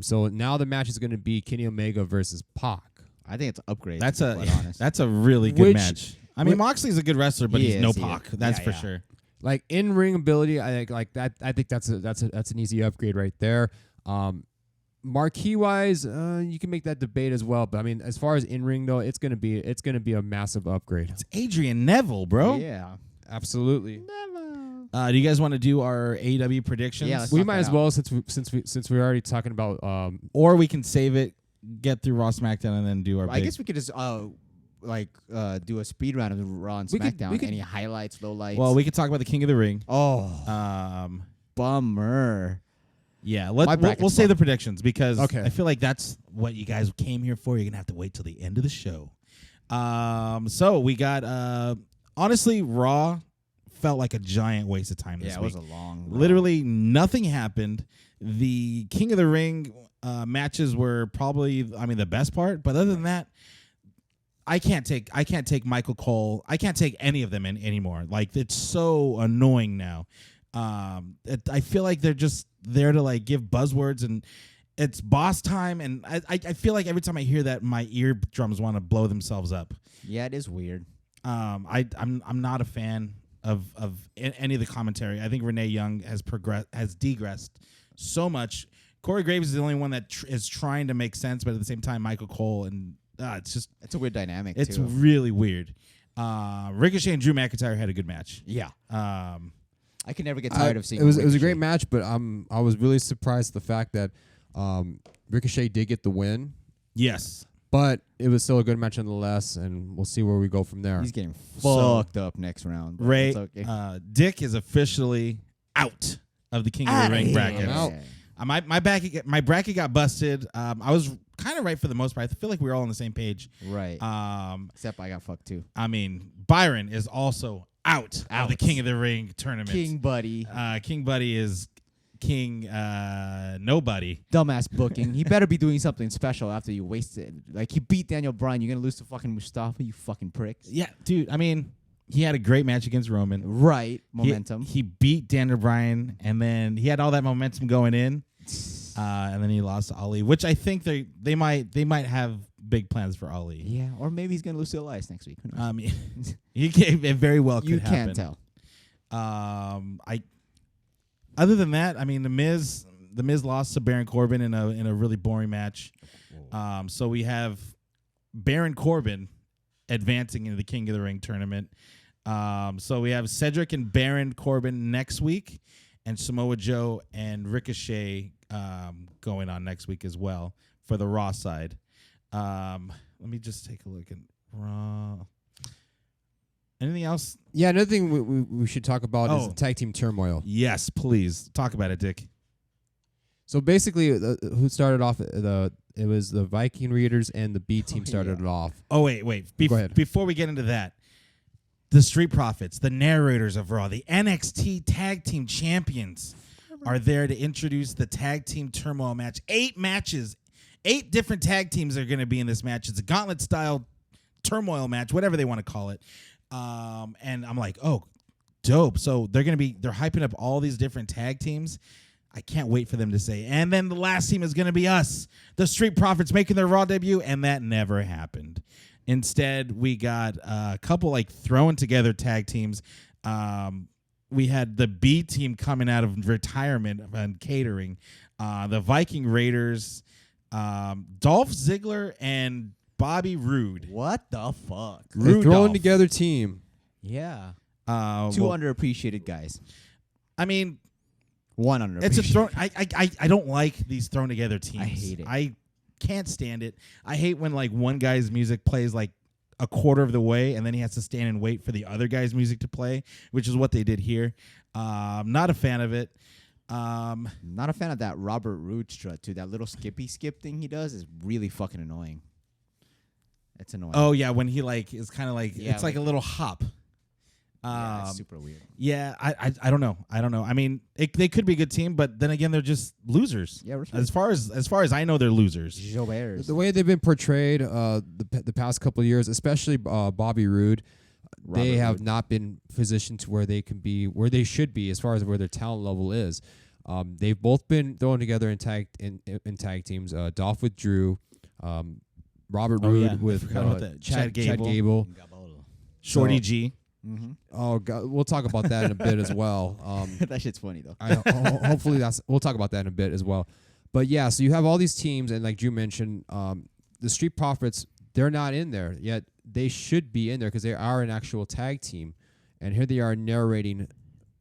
So now the match is going to be Kenny Omega versus Pac. I think it's an upgrade. That's to be quite honest. that's a really good Which- match. I mean, Moxley's a good wrestler, but He he's no is, he Pac. is. That's Yeah, for yeah. sure. Like in ring ability, I think like that. I think that's an easy upgrade right there. Marquee wise, you can make that debate as well. But I mean, as far as in ring though, it's gonna be a massive upgrade. It's Adrian Neville, bro. Yeah. Absolutely. Do you guys want to do our AEW predictions? Yeah, let's We talk might that as out. well since we're already talking about Or we can save it, get through Raw, SmackDown, and then do our. I big- guess we could just do a speed round of Raw and We could- SmackDown. we could- Any highlights, lowlights? Well, we could talk about the King of the Ring. oh, bummer. Yeah, My we'll bracket's save the fun. predictions because Okay. I feel like that's what you guys came here for. You're gonna have to wait till the end of the show. So we got honestly, Raw felt like a giant waste of time this Yeah, it week. was a long. Raw. Literally nothing happened. The King of the Ring matches were probably, the best part. But other than that, I can't take Michael Cole. I can't take any of them anymore. Like, it's so annoying now. I feel like they're just there to like give buzzwords, and it's boss time. And I feel like every time I hear that, my eardrums want to blow themselves up. Yeah, it is weird. I'm not a fan of any of the commentary. I think Renee Young has degressed so much. Corey Graves is the only one that is trying to make sense, but at the same time, Michael Cole, and it's a weird dynamic. It's too. really weird. Ricochet and Drew McIntyre had a good match. Yeah. I can never get tired of seeing. It was a Ricochet. great match, but I was really surprised at the fact that Ricochet did get the win, Yes. but it was still a good match nonetheless, and we'll see where we go from there. He's getting So- fucked up next round. But Ray, it's okay. Dick is officially out of the King of the Ring bracket. out. My bracket got busted. I was kind of right for the most part. I feel like we were all on the same page. Right. Except I got fucked too. I mean, Byron is also out of the King of the Ring tournament. King Buddy. King Buddy is King Nobody. Dumbass booking. He better be doing something special after you wasted. Like, he beat Daniel Bryan. You're going to lose to fucking Mustafa, you fucking pricks. Yeah, dude. I mean, he had a great match against Roman. Right. Momentum. He beat Daniel Bryan, and then he had all that momentum going in, and then he lost to Ali, which I think they might have big plans for Ali. Yeah. Or maybe he's going to lose to Elias next week. Who knows? It very well could You happen. can't tell. Other than that, I mean, the Miz lost to Baron Corbin in a really boring match. So we have Baron Corbin advancing into the King of the Ring tournament. So we have Cedric and Baron Corbin next week, and Samoa Joe and Ricochet going on next week as well for the Raw side. Let me just take a look at Raw. Anything else? Yeah, another thing we should talk about is the tag team turmoil. Yes, please talk about it, Dick. So basically, who started off it was the Viking Raiders and the B team started it off. Oh, wait. Go ahead. Before we get into that, the Street Profits, the narrators of Raw, the NXT Tag Team Champions, are there to introduce the Tag Team Turmoil match. 8 matches, 8 different tag teams are going to be in this match. It's a gauntlet-style turmoil match, whatever they want to call it. And I'm like, oh, dope. So they're hyping up all these different tag teams. I can't wait for them to say, and then the last team is going to be us, the Street Profits, making their Raw debut, and that never happened. Instead, we got a couple like thrown together tag teams. We had the B team coming out of retirement and catering, the Viking Raiders, Dolph Ziggler, and Bobby Roode. What the fuck? They're throwing together team. Yeah. Two underappreciated guys. I mean, one underappreciated. it's a thrown. I don't like these thrown together teams. I hate it. I can't stand it. I hate when like one guy's music plays like a quarter of the way, and then he has to stand and wait for the other guy's music to play, which is what they did here. Not a fan of it. Not a fan of that Robert Roode strut too. That little skippy skip thing he does is really fucking annoying. It's annoying. Oh yeah, when he like is kind of like Yeah, it's like a little hop. Yeah, it's super weird. Yeah, I don't know. I don't know. I mean, they could be a good team, but then again, they're just losers. Yeah, as far as I know, they're losers. Jobears. The way they've been portrayed the past couple of years, especially Bobby Roode, they have Roode. not been positioned to where they can be, where they should be as far as where their talent level is. They've both been thrown together in tag teams. Dolph with Drew, Robert Roode with Chad Chad Gable. Gable. Shorty So- G. Mm-hmm. Oh God, we'll talk about that in a bit as well. That shit's funny though. Hopefully we'll talk about that in a bit as well. But yeah, so you have all these teams, and like Drew mentioned, the Street Profits, they're not in there yet. They should be in there because they are an actual tag team, and here they are narrating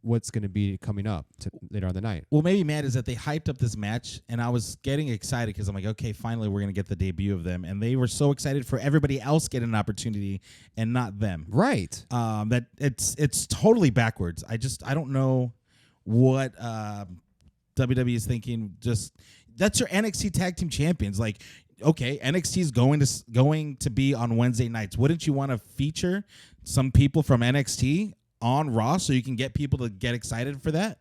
what's going to be coming up later on the night. Well, maybe mad is that they hyped up this match, and I was getting excited because I'm like, okay, finally we're gonna get the debut of them, and they were so excited for everybody else getting an opportunity and not them. Right. That it's totally backwards. I don't know what WWE is thinking. Just that's your NXT Tag Team Champions. Like, okay, NXT is going to be on Wednesday nights. Wouldn't you want to feature some people from NXT on Raw so you can get people to get excited for that?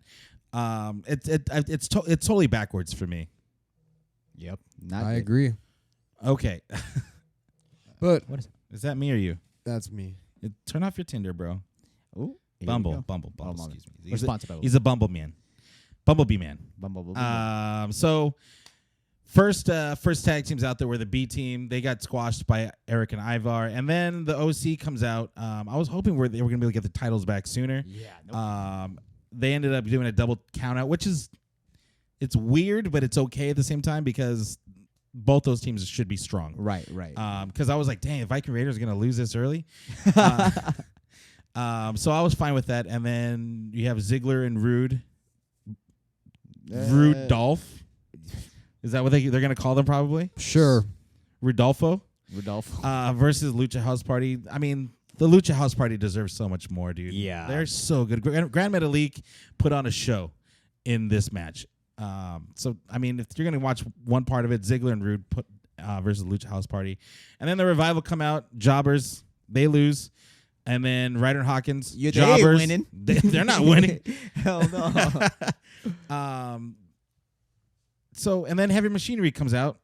It's totally backwards for me. Yep. I agree. Okay, But What is it? is that me or you? that's me. Turn off your Tinder, bro. Ooh, here we Bumble. go. Oh, Excuse me. We're sponsored by He's a Bumble man. Bumblebee man. Bumble. So first tag teams out there were the B team. They got squashed by Eric and Ivar, and then the OC comes out. I was hoping they were gonna be able to get the titles back sooner. Yeah. They ended up doing a double count out, which is it's weird, but it's okay at the same time because both those teams should be strong. Right. Because I was like, dang, Viking Raiders are gonna lose this early. So I was fine with that, and then you have Ziggler and Rude. Rudolph. Is that what they're going to call them probably? Sure. Rudolfo Rodolfo. versus Lucha House Party. I mean, the Lucha House Party deserves so much more, dude. Yeah. They're so good. Grand Metalik put on a show in this match. So, I mean, if you're going to watch one part of it, Ziggler and Rude versus Lucha House Party. And then the Revival come out. Jobbers, they lose. And then Ryder and Hawkins, They ain't Jobbers. winning. They're not winning. Hell no. So, and then Heavy Machinery comes out.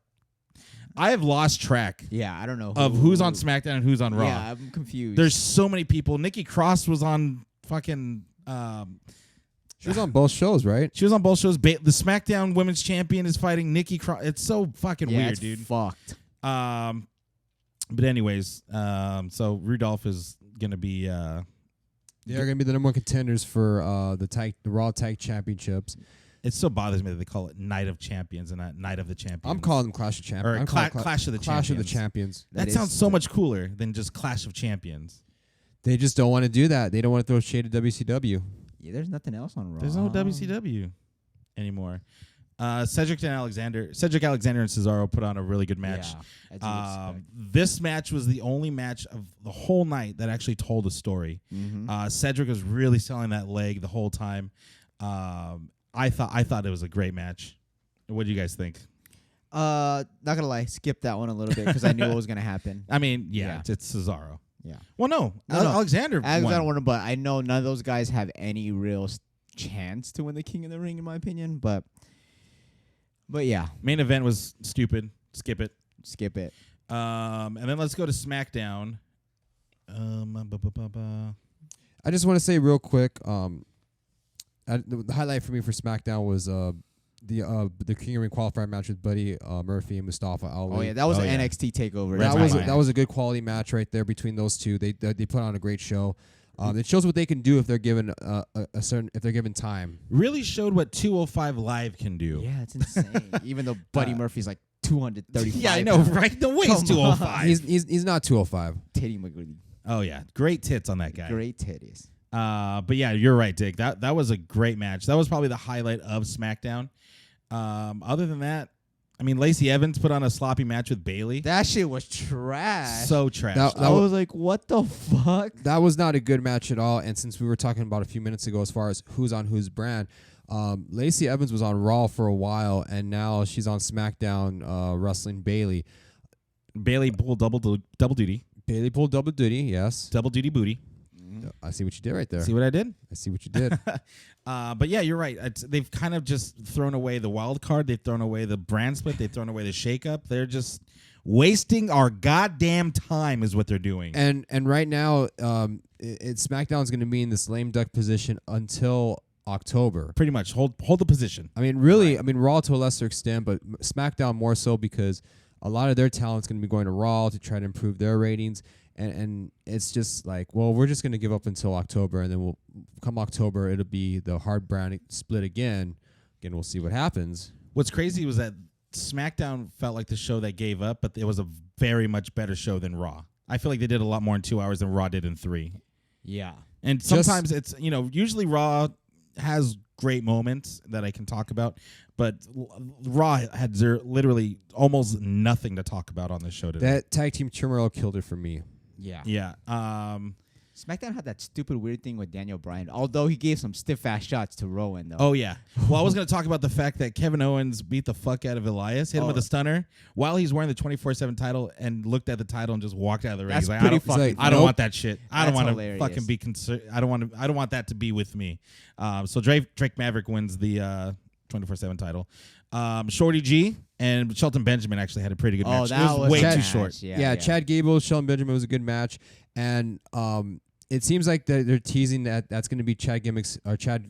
I have lost track Yeah, I don't know of who's on SmackDown and who's on Raw. Yeah, I'm confused. There's so many people. Nikki Cross was on fucking. She was on both shows, right? She was on both shows. The SmackDown Women's Champion is fighting Nikki Cross. It's so fucking weird, it's dude. Fucked. But anyways, so Rudolph is gonna be. They're going to be the number one contenders for the Raw Tag Championships. It still bothers me that they call it Night of Champions and not Night of the Champions. I'm calling them Clash of Champions. Or Clash of the Clash of the Champions. Champions. That sounds so much cooler than just Clash of Champions. They just don't want to do that. They don't want to throw shade at WCW. Yeah, there's nothing else on Raw. There's no WCW anymore. Cedric Alexander and Cesaro put on a really good match. Yeah, as you expect. This match was the only match of the whole night that actually told a story. Mhm. Cedric was really selling that leg the whole time. I thought it was a great match. What do you guys think? Not gonna lie, skip that one a little bit because I knew what was gonna happen. I mean, Yeah. it's Cesaro. Yeah. Well, no. No. Alexander won. won, but I know none of those guys have any real chance to win the King of the Ring, in my opinion. But yeah, Main event was stupid. Skip it. skip it. And then let's go to SmackDown. I just want to say real quick, the highlight for me for SmackDown was the King of the Ring qualifier match with Buddy Murphy and Mustafa Ali. Oh yeah, that was an yeah. NXT takeover. That That was a good quality match right there between those two. They put on a great show. It shows what they can do if they're given if they're given time. Really showed what 205 Live can do. Yeah, it's insane. Even though Buddy Murphy's like 235. Yeah, I know, pounds. right? The weight's Come on. 205. He's not 205. Titty McGrady. Oh yeah, great tits on that guy. Great titties. But yeah, you're right, Dick. That was a great match. That was probably the highlight of SmackDown. Other than that, I mean, Lacey Evans put on a sloppy match with Bailey. That shit was trash. So trash. I was like, what the fuck? That was not a good match at all. And since we were talking about a few minutes ago as far as who's on whose brand, Lacey Evans was on Raw for a while, and now she's on SmackDown wrestling Bailey. Bailey pulled double duty. Bailey pulled double duty. Yes. Double duty booty. I see what you did right there. See what I did? I see what you did. But yeah, you're right. They've kind of just thrown away the wild card. They've thrown away the brand split. They've thrown away the shakeup. They're just wasting our goddamn time is what they're doing. And right now, SmackDown's going to be in this lame duck position until October. Pretty much hold the position. I mean, really, I mean, Raw to a lesser extent, but SmackDown more so because a lot of their talent's going to be going to Raw to try to improve their ratings. And it's just like, well, we're just going to give up until October, and then we'll come October, it'll be the hard brand split again. Again, we'll see what happens. What's crazy was that SmackDown felt like the show that gave up, but it was a very much better show than Raw. I feel like they did a lot more in 2 hours than Raw did in 3. Yeah. And sometimes it's, usually Raw has great moments that I can talk about, but Raw had literally almost nothing to talk about on this show today. That tag team turmoil killed it for me. Yeah. Yeah. SmackDown had that stupid weird thing with Daniel Bryan, although he gave some stiff-ass shots to Rowan, though. Oh, yeah. Well, I was going to talk about the fact that Kevin Owens beat the fuck out of Elias, hit him with a stunner while he's wearing the 24/7 title and looked at the title and just walked out of the ring. That's He's pretty like, fucking I don't want that shit. I don't That's want to hilarious. fucking be concerned. I don't want that to be with me. So Drake Maverick wins the 24/7 title. Shorty G and Shelton Benjamin actually had a pretty good match. That it was way a too match. short. Yeah, Chad Gable, Shelton Benjamin was a good match, and it seems like they're teasing that that's going to be Chad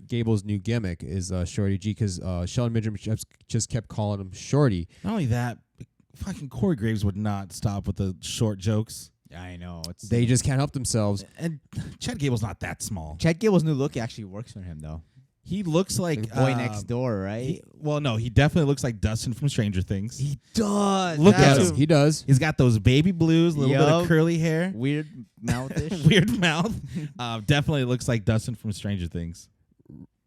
Gable's new gimmick is Shorty G, because Shelton Benjamin just kept calling him Shorty. Not only that, fucking Corey Graves would not stop with the short jokes. I know. They just can't help themselves. And Chad Gable's not that small. Chad Gable's new look actually works for him, though. He looks like Boy Next Door, right? He definitely looks like Dustin from Stranger Things. He does. Look at That's him. He does. He's got those baby blues, a little bit of Yup. curly hair, Weird mouthish. weird mouth. Definitely looks like Dustin from Stranger Things.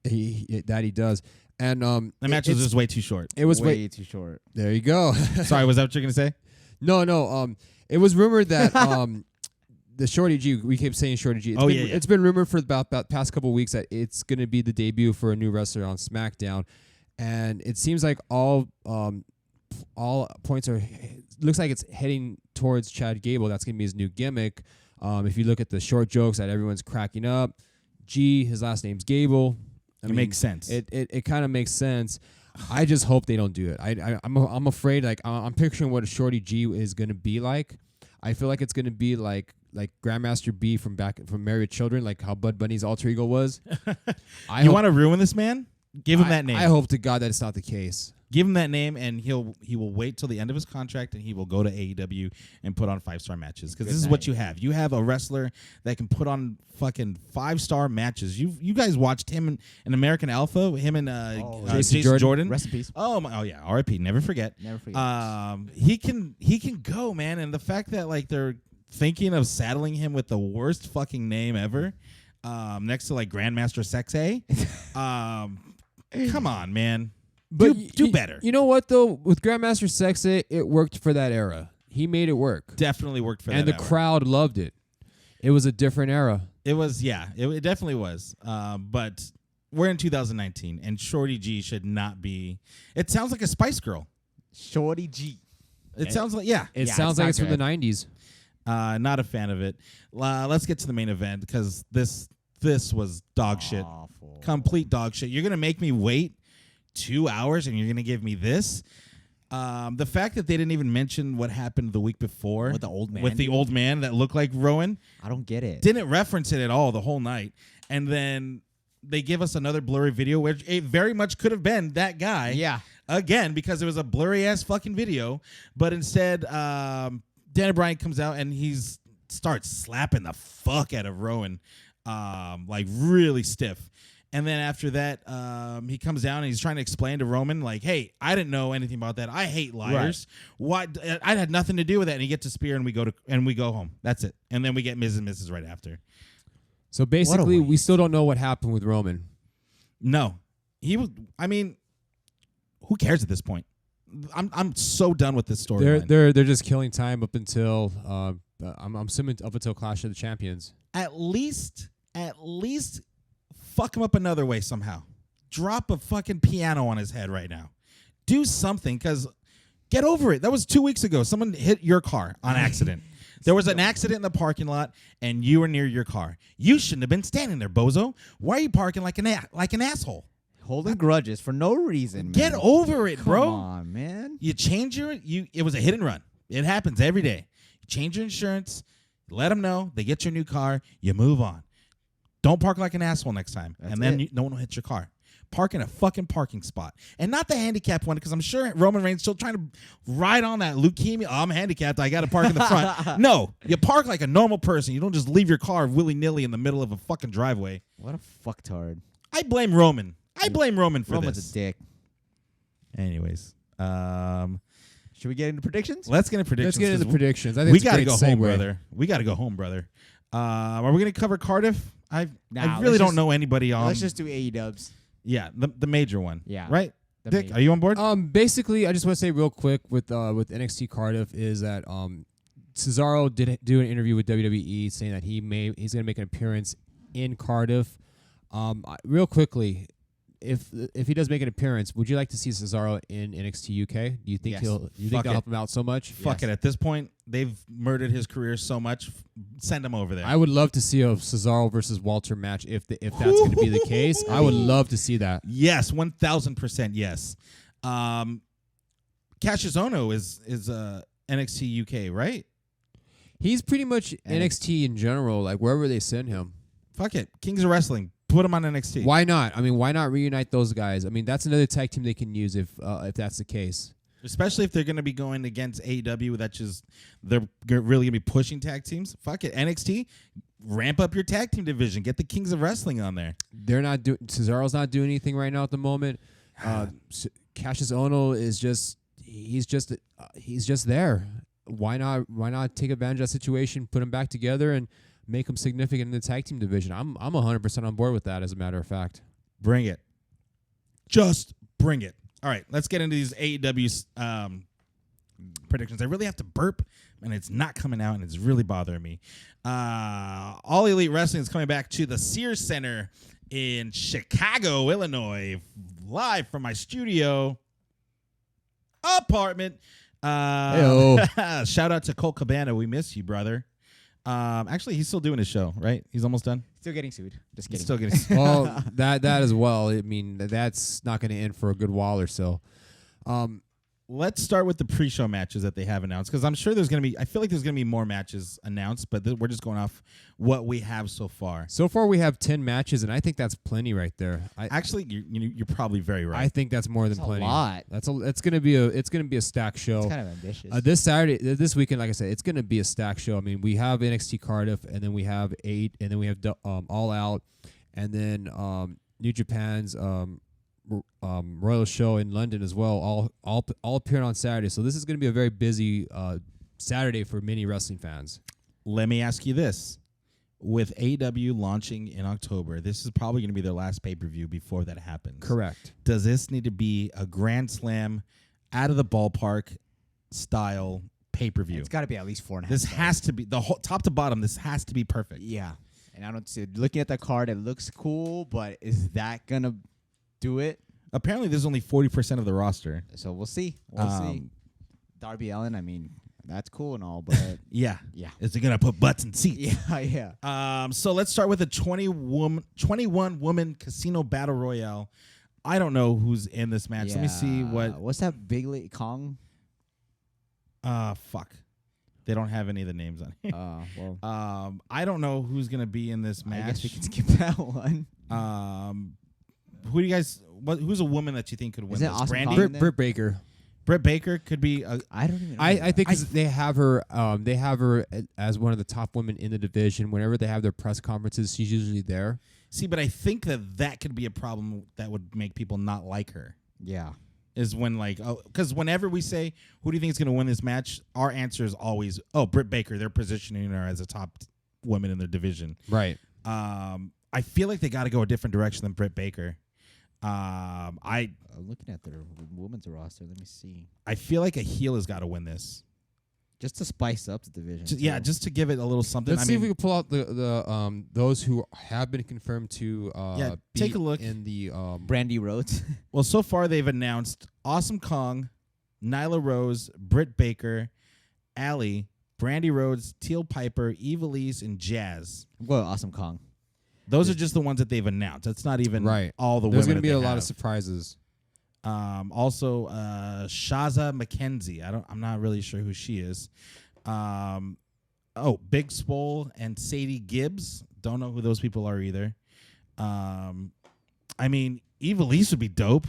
He does. And The match was just way too short. it was way too short. There you go. Sorry, was that what you're gonna say? No. It was rumored that the Shorty G, we keep saying Shorty G. It's been rumored for about past couple weeks that it's going to be the debut for a new wrestler on SmackDown, and it seems like all points looks like it's heading towards Chad Gable. That's going to be his new gimmick. If you look at the short jokes that everyone's cracking up, G, his last name's Gable. It makes sense. It kind of makes sense. I just hope they don't do it. I'm afraid, like, I'm picturing what a Shorty G is going to be like. I feel like it's going to be like Grandmaster B from Married with Children, like how Bud Bunny's alter ego was. You want to ruin this man? Give him that name. I hope to God that it's not the case. Give him that name, and he will wait till the end of his contract, and he will go to AEW and put on 5-star matches. Because this is what you have. You have a wrestler that can put on fucking 5-star matches. You guys watched him in American Alpha, him and Jason Jordan. Rest in peace. Oh yeah, R.I.P. Never forget. Never forget. He can go, man, and the fact that like they're thinking of saddling him with the worst fucking name ever, next to like Grandmaster Sexay. Come on, man. But do better. You know what, though? With Grandmaster Sexay, it worked for that era. He made it work. Definitely worked for that. And the era. crowd loved it. It was a different era. It was, yeah. It definitely was. But we're in 2019, and Shorty G should not be. It sounds like a Spice Girl. Shorty G. It sounds like, yeah. It Yeah, sounds it's like not it's from the good. 90s. Not a fan of it. Let's get to the main event, because this was dog shit. Awful. Complete dog shit. You're going to make me wait 2 hours, and you're going to give me this? The fact that they didn't even mention what happened the week before With the old man. with the old man that looked like Rowan, I don't get it. didn't reference it at all the whole night. And then they give us another blurry video, which it very much could have been that guy. Yeah. Again, because it was a blurry ass fucking video. But instead, Daniel Bryan comes out and starts slapping the fuck out of Rowan, like really stiff. And then after that, he comes down and he's trying to explain to Roman, like, hey, I didn't know anything about that. I hate liars. What? I had nothing to do with that. And he gets a spear and we go home. That's it. And then we get Ms. and Mrs. right after. So basically, we still don't know what happened with Roman. No. He was, I mean, who cares at this point? I'm so done with this storyline. They're just killing time up until I'm assuming up until Clash of the Champions. At least fuck him up another way somehow. Drop a fucking piano on his head right now. Do something, because Get over it. That was 2 weeks ago. Someone hit your car on accident. There was an accident in the parking lot, and you were near your car. You shouldn't have been standing there, bozo. Why are you parking like an asshole? Holding grudges for no reason, man. Get over it, bro. Come on, man. You change it was a hit and run. It happens every day. You change your insurance, let them know, they get your new car, you move on. Don't park like an asshole next time, and then no one will hit your car. Park in a fucking parking spot. And not the handicapped one, because I'm sure Roman Reigns still trying to ride on that leukemia. Oh, I'm handicapped. I got to park in the front. No, you park like a normal person. You don't just leave your car willy-nilly in the middle of a fucking driveway. What a fucktard. I blame Roman. I blame Roman for Roman's this. a dick. Anyways. Should we get into predictions? Let's get into predictions. Let's get into predictions. I think We it's a got to great go home, segue. brother. We got to go home, brother. Are we going to cover Cardiff? I Nah, really let's don't just- know anybody on. Let's just do AEWs. Yeah, the major one. Yeah. Right? The Dick, major. are you on board? Basically, I just want to say real quick with NXT Cardiff is that Cesaro did do an interview with WWE saying that he's going to make an appearance in Cardiff. Real quickly, if he does make an appearance, would you like to see Cesaro in NXT UK? Do you think Yes. he'll? You Fuck think they'll it. help him out so much? Fuck it. At this point, they've murdered his career so much. Send him over there. I would love to see a Cesaro versus Walter match if that's going to be the case. I would love to see that. Yes, 1,000% yes. Cassius Ohno is NXT UK, right? He's pretty much NXT in general, like wherever they send him. Fuck it. Kings of Wrestling. Put him on NXT. Why not? I mean, why not reunite those guys? I mean, that's another tag team they can use if that's the case. Especially if they're going to be going against AEW, they're really going to be pushing tag teams. Fuck it. NXT, ramp up your tag team division. Get the Kings of Wrestling on there. They're not doing. Cesaro's not doing anything right now at the moment. Cassius Ohno is he's just there. Why not take advantage of that situation, put them back together, and make them significant in the tag team division? I'm 100% on board with that. As a matter of fact, Bring it. Just bring it. All right, let's get into these AEW predictions. I really have to burp, and it's not coming out, and it's really bothering me. All Elite Wrestling is coming back to the Sears Center in Chicago, Illinois, live from my studio apartment. Shout out to Colt Cabana. We miss you, brother. Actually, he's still doing his show, right? He's almost done. Still getting sued. Just kidding. Still getting. well, that as well. I mean, that's not going to end for a good while or so. Let's start with the pre-show matches that they have announced, because I'm sure there's going to be. I feel like there's going to be more matches announced, but we're just going off what we have so far. So far, we have 10 matches, and I think that's plenty right there. Actually, you're probably very right. I think that's more than That's a plenty. lot. It's gonna be a stacked show. It's kind of ambitious. This weekend, like I said, it's gonna be a stacked show. I mean, we have NXT Cardiff, and then we have 8, and then we have All Out, and then New Japan's Royal Show in London as well. All appearing on Saturday. So this is gonna be a very busy Saturday for many wrestling fans. Let me ask you this. With AEW launching in October, this is probably going to be their last pay-per-view before that happens. Correct. Does this need to be a Grand Slam, out of the ballpark style pay-per-view? It's got to be at least 4.5. This has to be the whole top to bottom. This has to be perfect. Yeah. And I don't see. Looking at the card, it looks cool, but is that gonna do it? Apparently, there's only 40% of the roster. So we'll see. We'll see. Darby Allin. I mean, that's cool and all, but Yeah. yeah. Is it gonna put butts in seats? Yeah. So let's start with a 21 woman casino battle royale. I don't know who's in this match. Let me see what. What's that big lady Kong? Fuck. They don't have any of the names on here. Well, I don't know who's gonna be in this match. I guess we can skip that one. Who do you guys? Who's a woman that you think could win Is it this? Awesome Brandy. Kong? Britt Baker. Britt Baker could be. I don't even know. I think 'cause they have her. They have her as one of the top women in the division. Whenever they have their press conferences, she's usually there. See, but I think that could be a problem that would make people not like her. Yeah. Is when because whenever we say who do you think is going to win this match, our answer is always Britt Baker. They're positioning her as a top woman in their division. Right. I feel like they got to go a different direction than Britt Baker. I'm looking at their women's roster. Let me see. I feel like a heel has got to win this. Just to spice up the division. Just to give it a little something. Let's see if we can pull out the those who have been confirmed to take be a look in the Brandy Rhodes. Well, so far they've announced Awesome Kong, Nyla Rose, Britt Baker, Allie, Brandy Rhodes, Teal Piper, Evilise, and Jazz. I'm going Awesome Kong. Those are just the ones that they've announced. That's not even Right. all the There's women. going to be that a they lot have. of surprises. Also, Shaza McKenzie. I'm not really sure who she is. Big Swole and Sadie Gibbs. Don't know who those people are either. I mean, Evilise would be dope.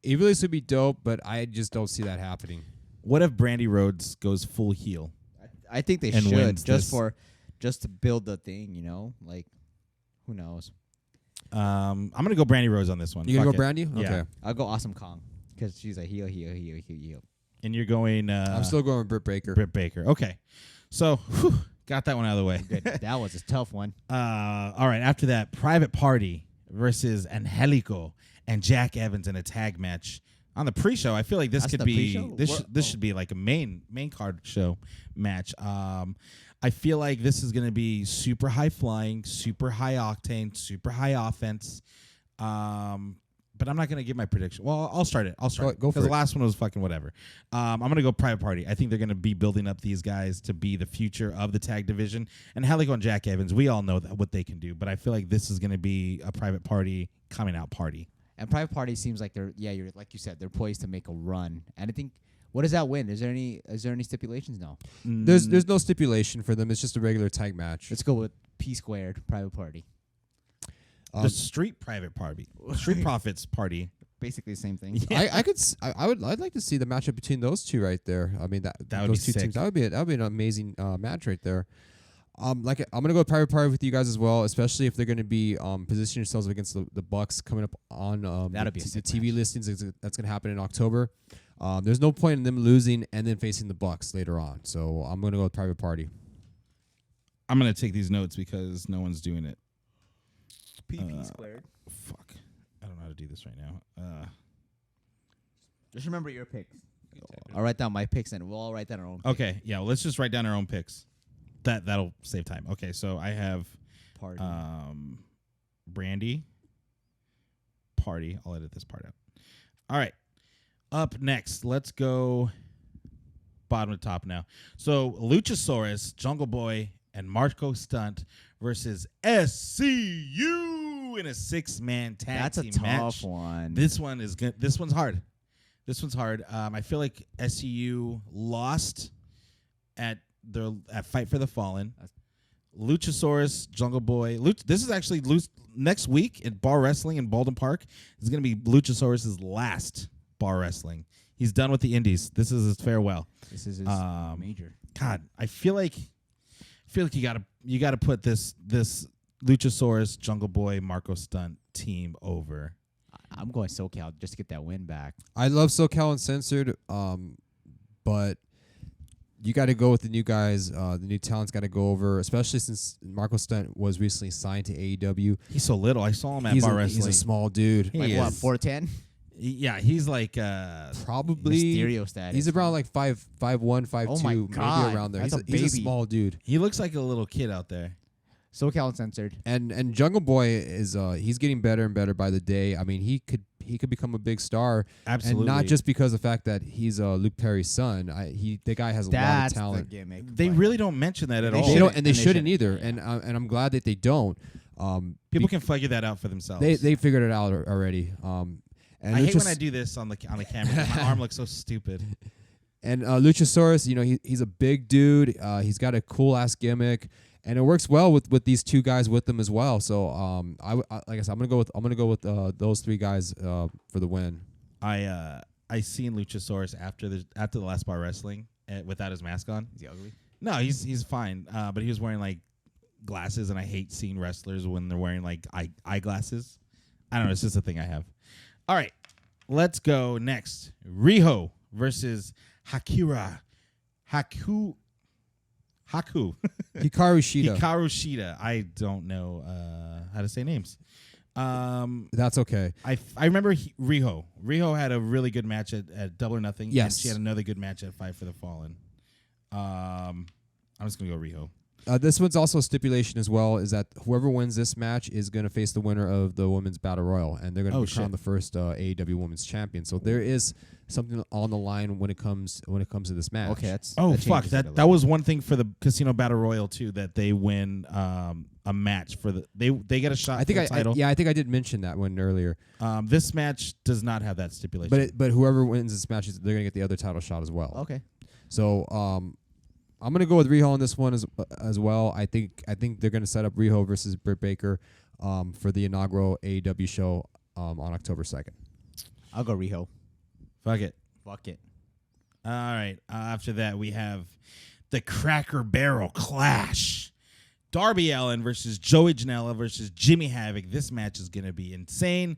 Evilise would be dope, but I just don't see that happening. What if Brandy Rhodes goes full heel? I think they And should wins just this. just to build the thing, you know? Like, who knows? I'm gonna go Brandy Rhodes on this one. You going to Fuck go it. Brandy? Yeah. Okay. I'll go Awesome Kong because she's a heel. And you're going. I'm still going with Britt Baker. Britt Baker. Okay, so got that one out of the way. Good. That was a tough one. All right. After that, Private Party versus Angelico and Jack Evans in a tag match on the pre-show. I feel like this That's could the be pre-show? this should be like a main card show match. I feel like this is going to be super high flying, super high octane, super high offense. But I'm not going to give my prediction. Well, I'll start it. Go for because the it. last one was fucking whatever. I'm going to go Private Party. I think they're going to be building up these guys to be the future of the tag division. And Angelico and Jack Evans, we all know what they can do. But I feel like this is going to be a Private Party coming out party. And Private Party seems like you're like you said, they're poised to make a run. And I think, what does that win? Is there any stipulations? No. There's no stipulation for them. It's just a regular tag match. Let's go with P squared Private Party. The Street Private Party. Street Profits Party. Basically the same thing. Yeah. I'd like to see the matchup between those two right there. I mean that would those be two sick. teams. That would be an amazing match right there. I'm gonna go Private Party with you guys as well, especially if they're gonna be positioning yourselves against the Bucks coming up on That'd be a the sick TV match. listings. That's gonna happen in October. There's no point in them losing and then facing the Bucks later on. So I'm gonna go with Private Party. I'm going to take these notes because no one's doing it. PP squared. Fuck. I don't know how to do this right now. Just remember your picks. I'll write down my picks and we'll all write down our own picks. Okay. Yeah. Well, let's just write down our own picks. That'll save time. Okay. So I have Party. Brandy. Party. I'll edit this part out. All right. Up next, let's go bottom to top now. So Luchasaurus, Jungle Boy, and Marco Stunt versus SCU in a 6-man tag That's a team tough match. one. This one is good. This one's hard. I feel like SCU lost at Fight for the Fallen. Luchasaurus, Jungle Boy. This is actually next week at Bar Wrestling in Baldwin Park. Is going to be Luchasaurus's last Bar Wrestling. He's done with the Indies. This is his farewell. This is his major. God, I feel like you gotta put this Luchasaurus, Jungle Boy, Marco Stunt team over. I'm going SoCal just to get that win back. I love SoCal Uncensored, but you got to go with the new guys. The new talent's got to go over, especially since Marco Stunt was recently signed to AEW. He's so little. I saw him at Bar Wrestling. He's a small dude. He Like is. what, 4'10"? Yeah, he's like Probably Mysterio status. He's around like 5'1", 5'2", Oh my maybe God, around there. that's He's a a baby. small dude. he looks like a little kid out there. SoCal Uncensored. And Jungle Boy is he's getting better and better by the day. I mean, he could become a big star, Absolutely. and not just because of the fact that he's Luke Perry's son. The guy has a lot of That's the talent. gimmick. They but really don't mention that at They all. They shouldn't. don't, and they And they shouldn't shouldn't. either. And I'm glad that they don't. People can figure that out for themselves. They figured it out already. And I hate when I Luchas- do this on the camera. My arm looks so stupid. And Luchasaurus, he's a big dude. He's got a cool ass gimmick, and it works well with these two guys with them as well. So like I said, I'm gonna go with those three guys for the win. I seen Luchasaurus after the last Bar Wrestling without his mask on. Is he ugly? No, he's fine. But he was wearing like glasses, and I hate seeing wrestlers when they're wearing like eyeglasses. I don't know. It's just a thing I have. All right, let's go next. Riho versus Haku. Hikaru Shida. Hikaru Shida. I don't know how to say names. That's okay. I remember Riho. Riho had a really good match at Double or Nothing. Yes. And she had another good match at Fight for the Fallen. I'm just going to go Riho. This one's also a stipulation as well, is that whoever wins this match is going to face the winner of the Women's Battle Royal, and they're going to be crowned the first AEW Women's Champion. So there is something on the line when it comes to this match. Okay, that was one thing for the Casino Battle Royal too, that they win a match for the they get a shot. I think for the title. I think I did mention that one earlier. This match does not have that stipulation. But whoever wins this match, they're going to get the other title shot as well. Okay. So I'm going to go with Riho on this one as well. I think they're going to set up Riho versus Britt Baker for the inaugural AEW show on October 2nd. I'll go Riho. Fuck it. All right. After that, we have the Cracker Barrel Clash. Darby Allin versus Joey Janela versus Jimmy Havoc. This match is going to be insane.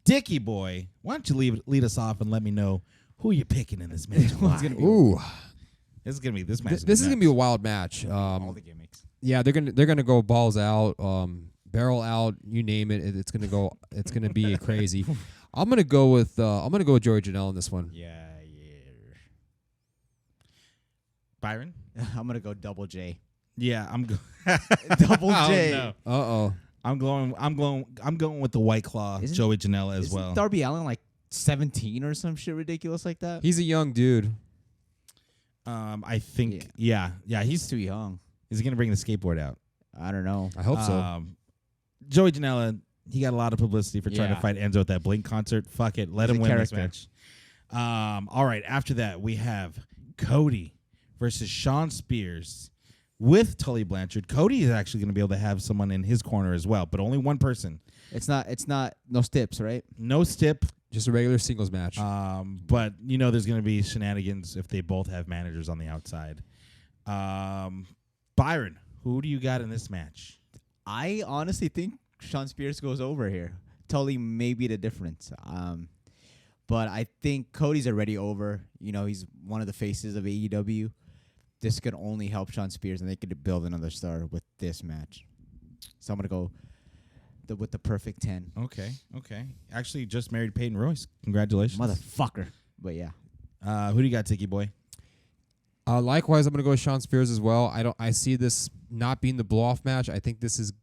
Dickie boy, why don't you lead us off and let me know who you're picking in this match? Ooh. This is gonna be this match. This is gonna be a wild match. All the gimmicks. Yeah, they're gonna go balls out, barrel out, you name it. It's gonna be crazy. I'm gonna go with Joey Janela in this one. Yeah. Byron. I'm gonna go Double J. Yeah, I'm going Double J. Oh, no. Uh-oh. I'm going with the White Claw, Joey Janela as well. Darby Allin like 17 or some shit ridiculous like that? He's a young dude. I think yeah, He's too young. He's gonna bring the skateboard out. I don't know. I hope so. Joey Janela, he got a lot of publicity for trying to fight Enzo at that Blink concert. Fuck it, let him win this match. All right, after that we have Cody versus Shawn Spears with Tully Blanchard. Cody is actually going to be able to have someone in his corner as well, but only one person. It's not no stips, right? No stip. Just a regular singles match. But there's going to be shenanigans if they both have managers on the outside. Byron, who do you got in this match? I honestly think Shawn Spears goes over here. Tully may be the difference. But I think Cody's already over. He's one of the faces of AEW. This could only help Shawn Spears, and they could build another star with this match. So I'm going to go with the perfect 10. Okay. Actually, just married Peyton Royce. Congratulations. Motherfucker. But yeah. Who do you got, Tiki Boy? Likewise, I'm going to go with Shawn Spears as well. I see this not being the blow-off match. I think this is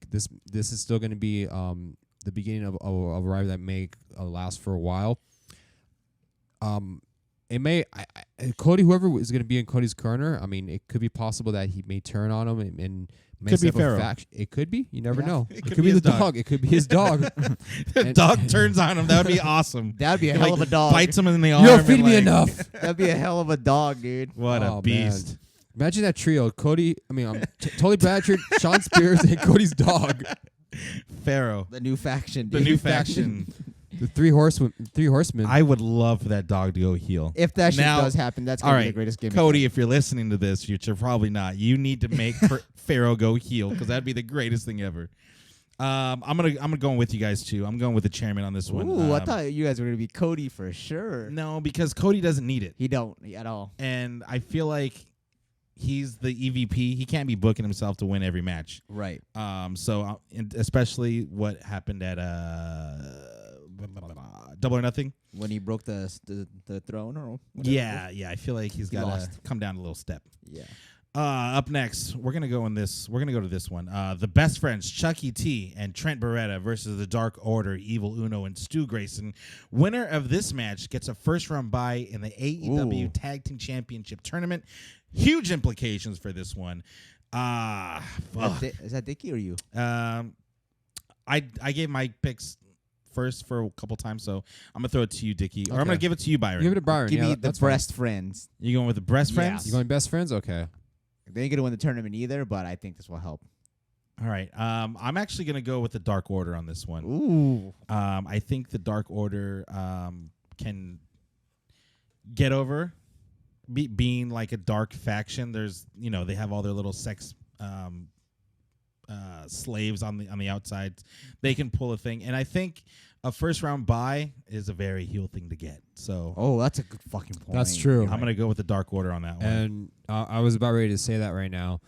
still going to be the beginning of a ride that may last for a while. It may Cody, whoever is going to be in Cody's corner. I mean, it could be possible that he may turn on him and may could be set up a Pharaoh. faction. It could be. You never know. It It could could be be the his dog. dog. It could be his dog. The dog turns on him. That would be awesome. That'd be a hell of a dog. Bites him in the arm. You don't feed me enough. That'd be a hell of a dog, dude. What a Oh, beast. man. Imagine that trio: Cody. Tully Blanchard, Shawn Spears, and Cody's dog. Pharaoh. The new faction, The dude. new faction. The three horsemen. I would love for that dog to go heel. If that shit Now- does happen, that's All going to be right, the greatest gimmick. Cody, if you're listening to this, which you're probably not, you need to make Pharaoh go heel because that'd be the greatest thing ever. I'm gonna go with you guys too. I'm going with the chairman on this one. Ooh, I thought you guys were going to be Cody for sure. No, because Cody doesn't need it, He don't at all. and I feel like he's the EVP. He can't be booking himself to win every match. Right. So and especially what happened at Double or Nothing. When he broke the throne or whatever. Yeah. I feel like he's got to lost. come down a little step. Yeah. Up next, we're gonna go to this one. The Best Friends, Chucky T and Trent Beretta versus the Dark Order, Evil Uno and Stu Grayson. Winner of this match gets a first round bye in the AEW Tag Team Championship tournament. Huge implications for this one. Fuck. Is that Dickie or you? I gave my picks first for a couple times, so I'm gonna throw it to you, Dickie, or I'm Okay. gonna give it to you, Byron. Give it to Byron. Give Yeah, me the that's fine. breast friends. You going with the Breast Yeah. Friends? You going best friends? Okay. They ain't going to win the tournament either, but I think this will help. All right. I'm actually gonna go with the Dark Order on this one. Ooh. I think the Dark Order can get over being like a dark faction. There's, they have all their little sex slaves on the outside. They can pull a thing, and I think a first round bye is a very heel thing to get. So, That's a good fucking point. That's true. I'm gonna go with the Dark Order on that one. And I was about ready to say that right now.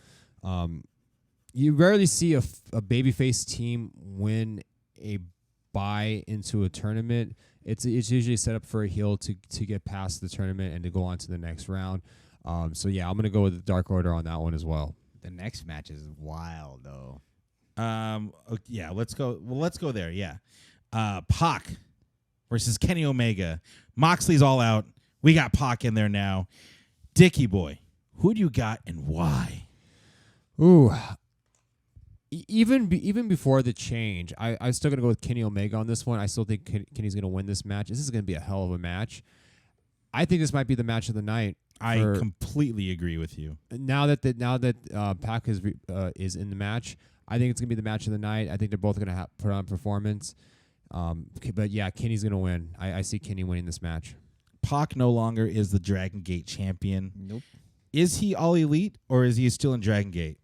You rarely see a babyface team win a bye into a tournament. It's usually set up for a heel to get past the tournament and to go on to the next round. So yeah, I'm gonna go with the Dark Order on that one as well. The next match is wild, though. Yeah, let's go. Well, let's go there. Yeah. Pac versus Kenny Omega. Moxley's all out. We got Pac in there now. Dickie boy, who do you got and why? Ooh. Even before the change, I'm still going to go with Kenny Omega on this one. I still think Kenny's going to win this match. This is going to be a hell of a match. I think this might be the match of the night. I completely agree with you. Now that Pac is in the match, I think it's going to be the match of the night. I think they're both going to put on performance. But yeah, Kenny's going to win. I see Kenny winning this match. Pac no longer is the Dragon Gate champion. Nope. Is he all elite or is he still in Dragon Gate?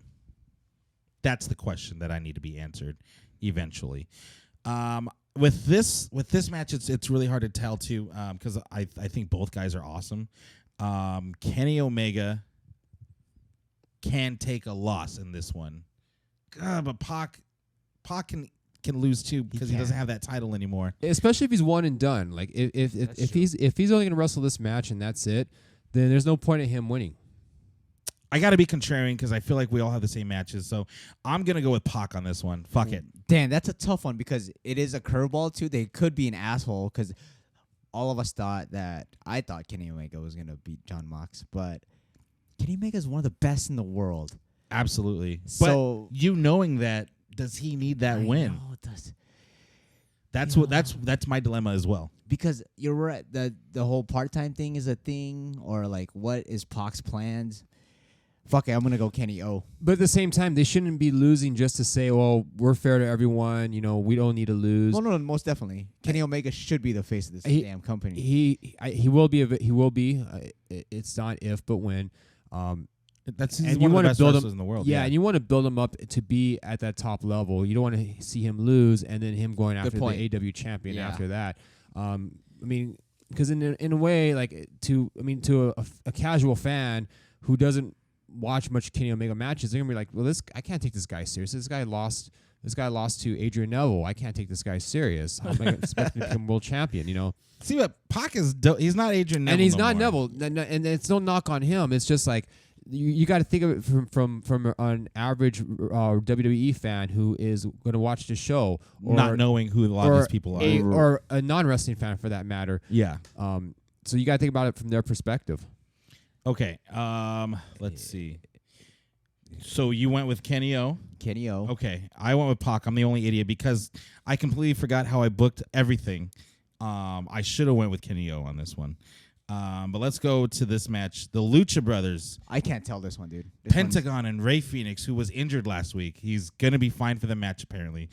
That's the question that I need to be answered eventually. With this match, it's really hard to tell too, because I think both guys are awesome. Kenny Omega can take a loss in this one, but Pac can lose too because he doesn't have that title anymore. Especially if he's one and done. Like if he's only gonna wrestle this match and that's it, then there's no point in him winning. I got to be contrarian because I feel like we all have the same matches, so I'm gonna go with Pac on this one. Fuck it. Damn, that's a tough one because it is a curveball too. They could be an asshole because all of us I thought Kenny Omega was gonna beat Jon Mox, but Kenny Omega is one of the best in the world. Absolutely. So but you knowing that, does he need that win? know it does. That's my dilemma as well. Because you're right, the whole part-time thing is a thing, or like what is Pac's plans? Fuck it, I'm gonna go Kenny O. But at the same time, they shouldn't be losing just to say, "Well, we're fair to everyone. You know, we don't need to lose." No, most definitely. Kenny Omega should be the face of this damn company. He will be. He will be. It's not if, but when. That's and one you of the best build wrestlers in the world. Yeah, and you want to build him up to be at that top level. You don't want to see him lose and then him going after the AEW champion after that. I mean, because in a way, like to a casual fan who doesn't watch much Kenny Omega matches, they're gonna be like, well, I can't take this guy serious. This guy lost to Adrian Neville. I can't take this guy serious. How am I expecting to become world champion? You know. See, but Pac is he's not Adrian Neville, and he's not Neville, and it's no knock on him. It's just like you got to think of it from an average WWE fan who is going to watch the show, or not knowing who a lot of these people are, or a non-wrestling fan for that matter. Yeah. So you got to think about it from their perspective. Okay. Let's see. So you went with Kenny O. Kenny O. Okay. I went with Pac. I'm the only idiot because I completely forgot how I booked everything. I should have went with Kenny O on this one. But let's go to this match. The Lucha Brothers. I can't tell this one, dude. Pentagon and Rey Fenix, who was injured last week. He's going to be fine for the match, apparently.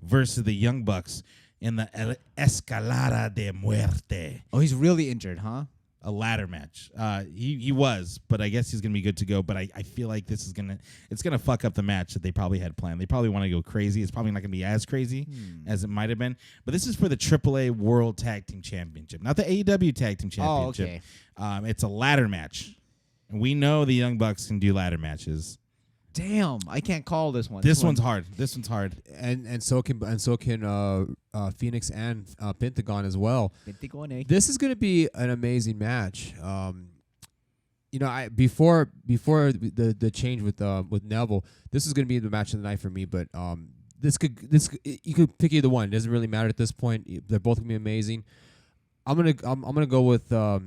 Versus the Young Bucks in the Escalada de Muerte. Oh, he's really injured, huh? A ladder match. He was, but I guess he's gonna be good to go. But I feel like it's gonna fuck up the match that they probably had planned. They probably want to go crazy. It's probably not gonna be as crazy as it might have been. But this is for the AAA World Tag Team Championship, not the AEW Tag Team Championship. Oh, okay. It's a ladder match, and we know the Young Bucks can do ladder matches. Damn, I can't call this one. This one's hard. This one's hard. And so can Phoenix and Pentagon as well. Pentagon, eh? This is going to be an amazing match. Before the change with Neville, this is going to be the match of the night for me. But you could pick either one. It doesn't really matter at this point. They're both going to be amazing. I'm gonna go with the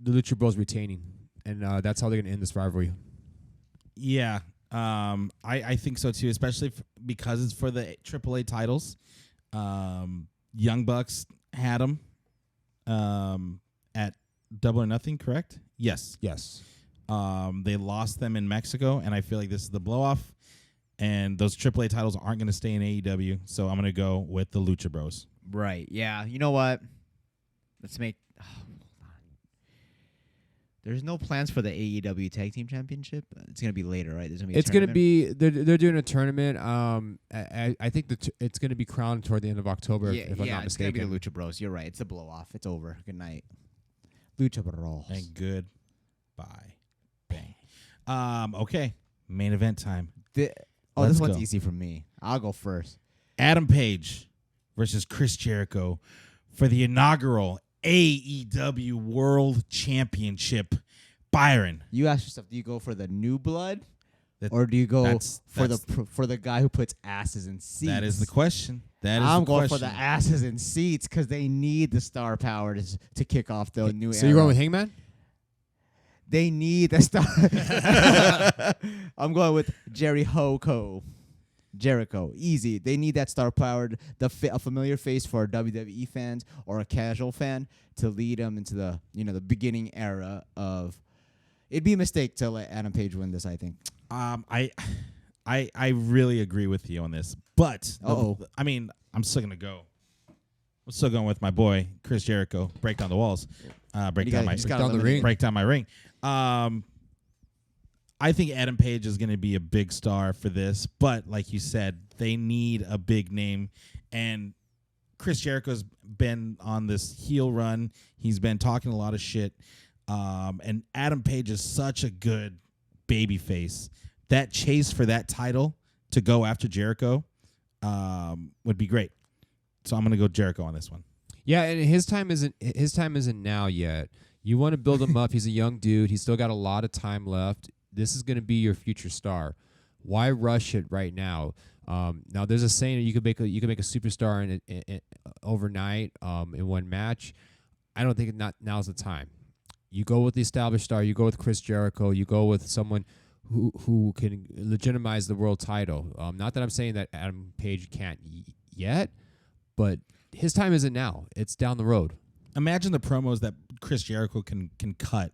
Lucha Bros retaining, and that's how they're going to end this rivalry. Yeah. I think so too, especially because it's for the AAA titles. Young Bucks had them at Double or Nothing, correct? Yes. They lost them in Mexico, and I feel like this is the blow-off, and those AAA titles aren't going to stay in AEW, so I'm going to go with the Lucha Bros. Right, yeah. You know what? Let's make... There's no plans for the AEW Tag Team Championship. It's gonna be later, right? There's gonna be. It's gonna be. They're doing a tournament. I think it's gonna be crowned toward the end of October. If I'm not mistaken. It's gonna be the Lucha Bros. You're right. It's a blow off. It's over. Good night, Lucha Bros. And good. Bye. Bang. Okay. Main event time. This one's easy for me. I'll go first. Adam Page versus Chris Jericho for the inaugural AEW World Championship. Byron, you ask yourself, do you go for the new blood Or do you go that's- for the guy who puts asses in seats? That is the question. I'm going for the asses in seats because they need the star power to kick off the new era. So you're going with Hangman? They need the star. I'm going with Jericho. Easy. They need that star powered, a familiar face for WWE fans or a casual fan to lead them into the beginning era of. It'd be a mistake to let Adam Page win this, I think. I really agree with you on this, but I mean, I'm still gonna go. I'm still going with my boy Chris Jericho. Break down the walls. Break down my ring. I think Adam Page is going to be a big star for this, but like you said, they need a big name, and Chris Jericho's been on this heel run. He's been talking a lot of shit, and Adam Page is such a good baby face. That chase for that title to go after Jericho would be great. So I'm going to go Jericho on this one. Yeah, and his time isn't now yet. You want to build him up. He's a young dude. He's still got a lot of time left. This is going to be your future star. Why rush it right now? Now, there's a saying that you could make a superstar in overnight in one match. I don't think now's the time. You go with the established star. You go with Chris Jericho. You go with someone who can legitimize the world title. Not that I'm saying that Adam Page can't yet, but his time isn't now. It's down the road. Imagine the promos that Chris Jericho can cut,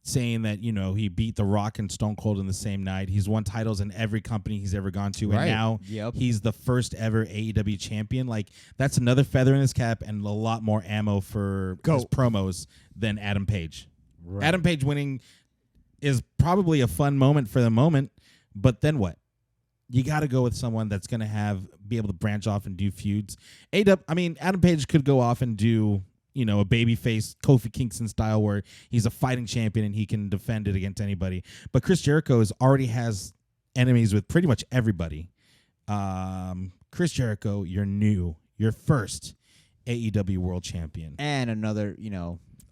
saying that, he beat The Rock and Stone Cold in the same night. He's won titles in every company he's ever gone to, and now he's the first ever AEW champion. Like, that's another feather in his cap and a lot more ammo for his promos than Adam Page. Right. Adam Page winning is probably a fun moment for the moment, but then what? You got to go with someone that's going to be able to branch off and do feuds. Adam Page could go off and do, a babyface Kofi Kingston style where he's a fighting champion and he can defend it against anybody. But Chris Jericho already has enemies with pretty much everybody. Chris Jericho, you're first AEW World Champion. And another,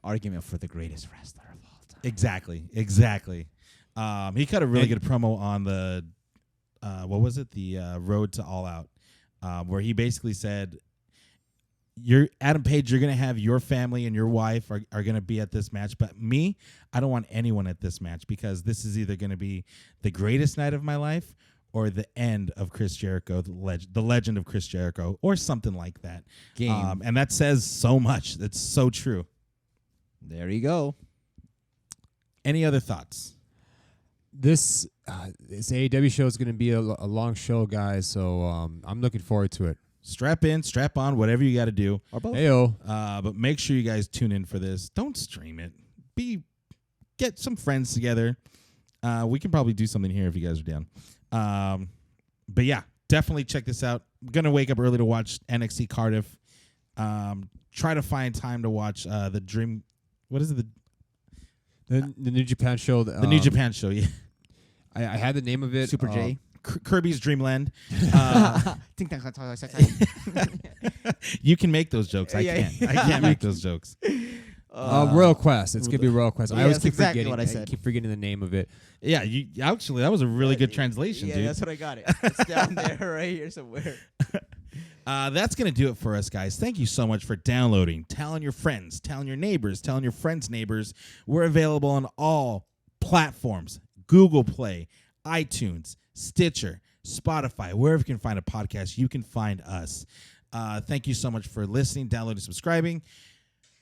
argument for the greatest wrestler of all time. Exactly. He cut a really good promo on the what was it? The Road to All Out, where he basically said, Adam Page, you're going to have your family and your wife are going to be at this match, but me, I don't want anyone at this match because this is either going to be the greatest night of my life or the end of Chris Jericho, the legend of Chris Jericho, or something like that. And that says so much. That's so true. There you go. Any other thoughts? This AEW show is going to be a long show, guys, so I'm looking forward to it. Strap in, strap on, whatever you got to do. Or both. Heyo. But make sure you guys tune in for this. Don't stream it. Get some friends together. We can probably do something here if you guys are down. But yeah, definitely check this out. I'm going to wake up early to watch NXT Cardiff. Try to find time to watch the Dream. What is it? The New Japan show. The New Japan show, yeah. I had the name of it. Super J. Kirby's Dreamland. You can make those jokes. I can't make those jokes. Royal Quest. It's gonna be Royal Quest. I always keep exactly forgetting. What I said. Keep forgetting the name of it. Yeah, actually that was a really good translation, dude. Yeah, that's what I got it. It's down there, right here somewhere. That's going to do it for us, guys. Thank you so much for downloading, telling your friends, telling your neighbors, telling your friends' neighbors. We're available on all platforms: Google Play, iTunes, Stitcher, Spotify. Wherever you can find a podcast, you can find us. Thank you so much for listening, downloading, subscribing.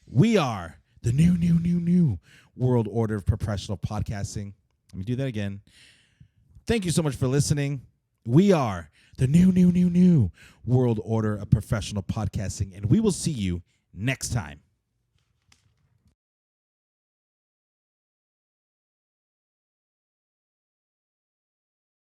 We are the new world order of professional podcasting. Let me do that again. Thank you so much for listening. We are the new world order of professional podcasting, and we will see you next time.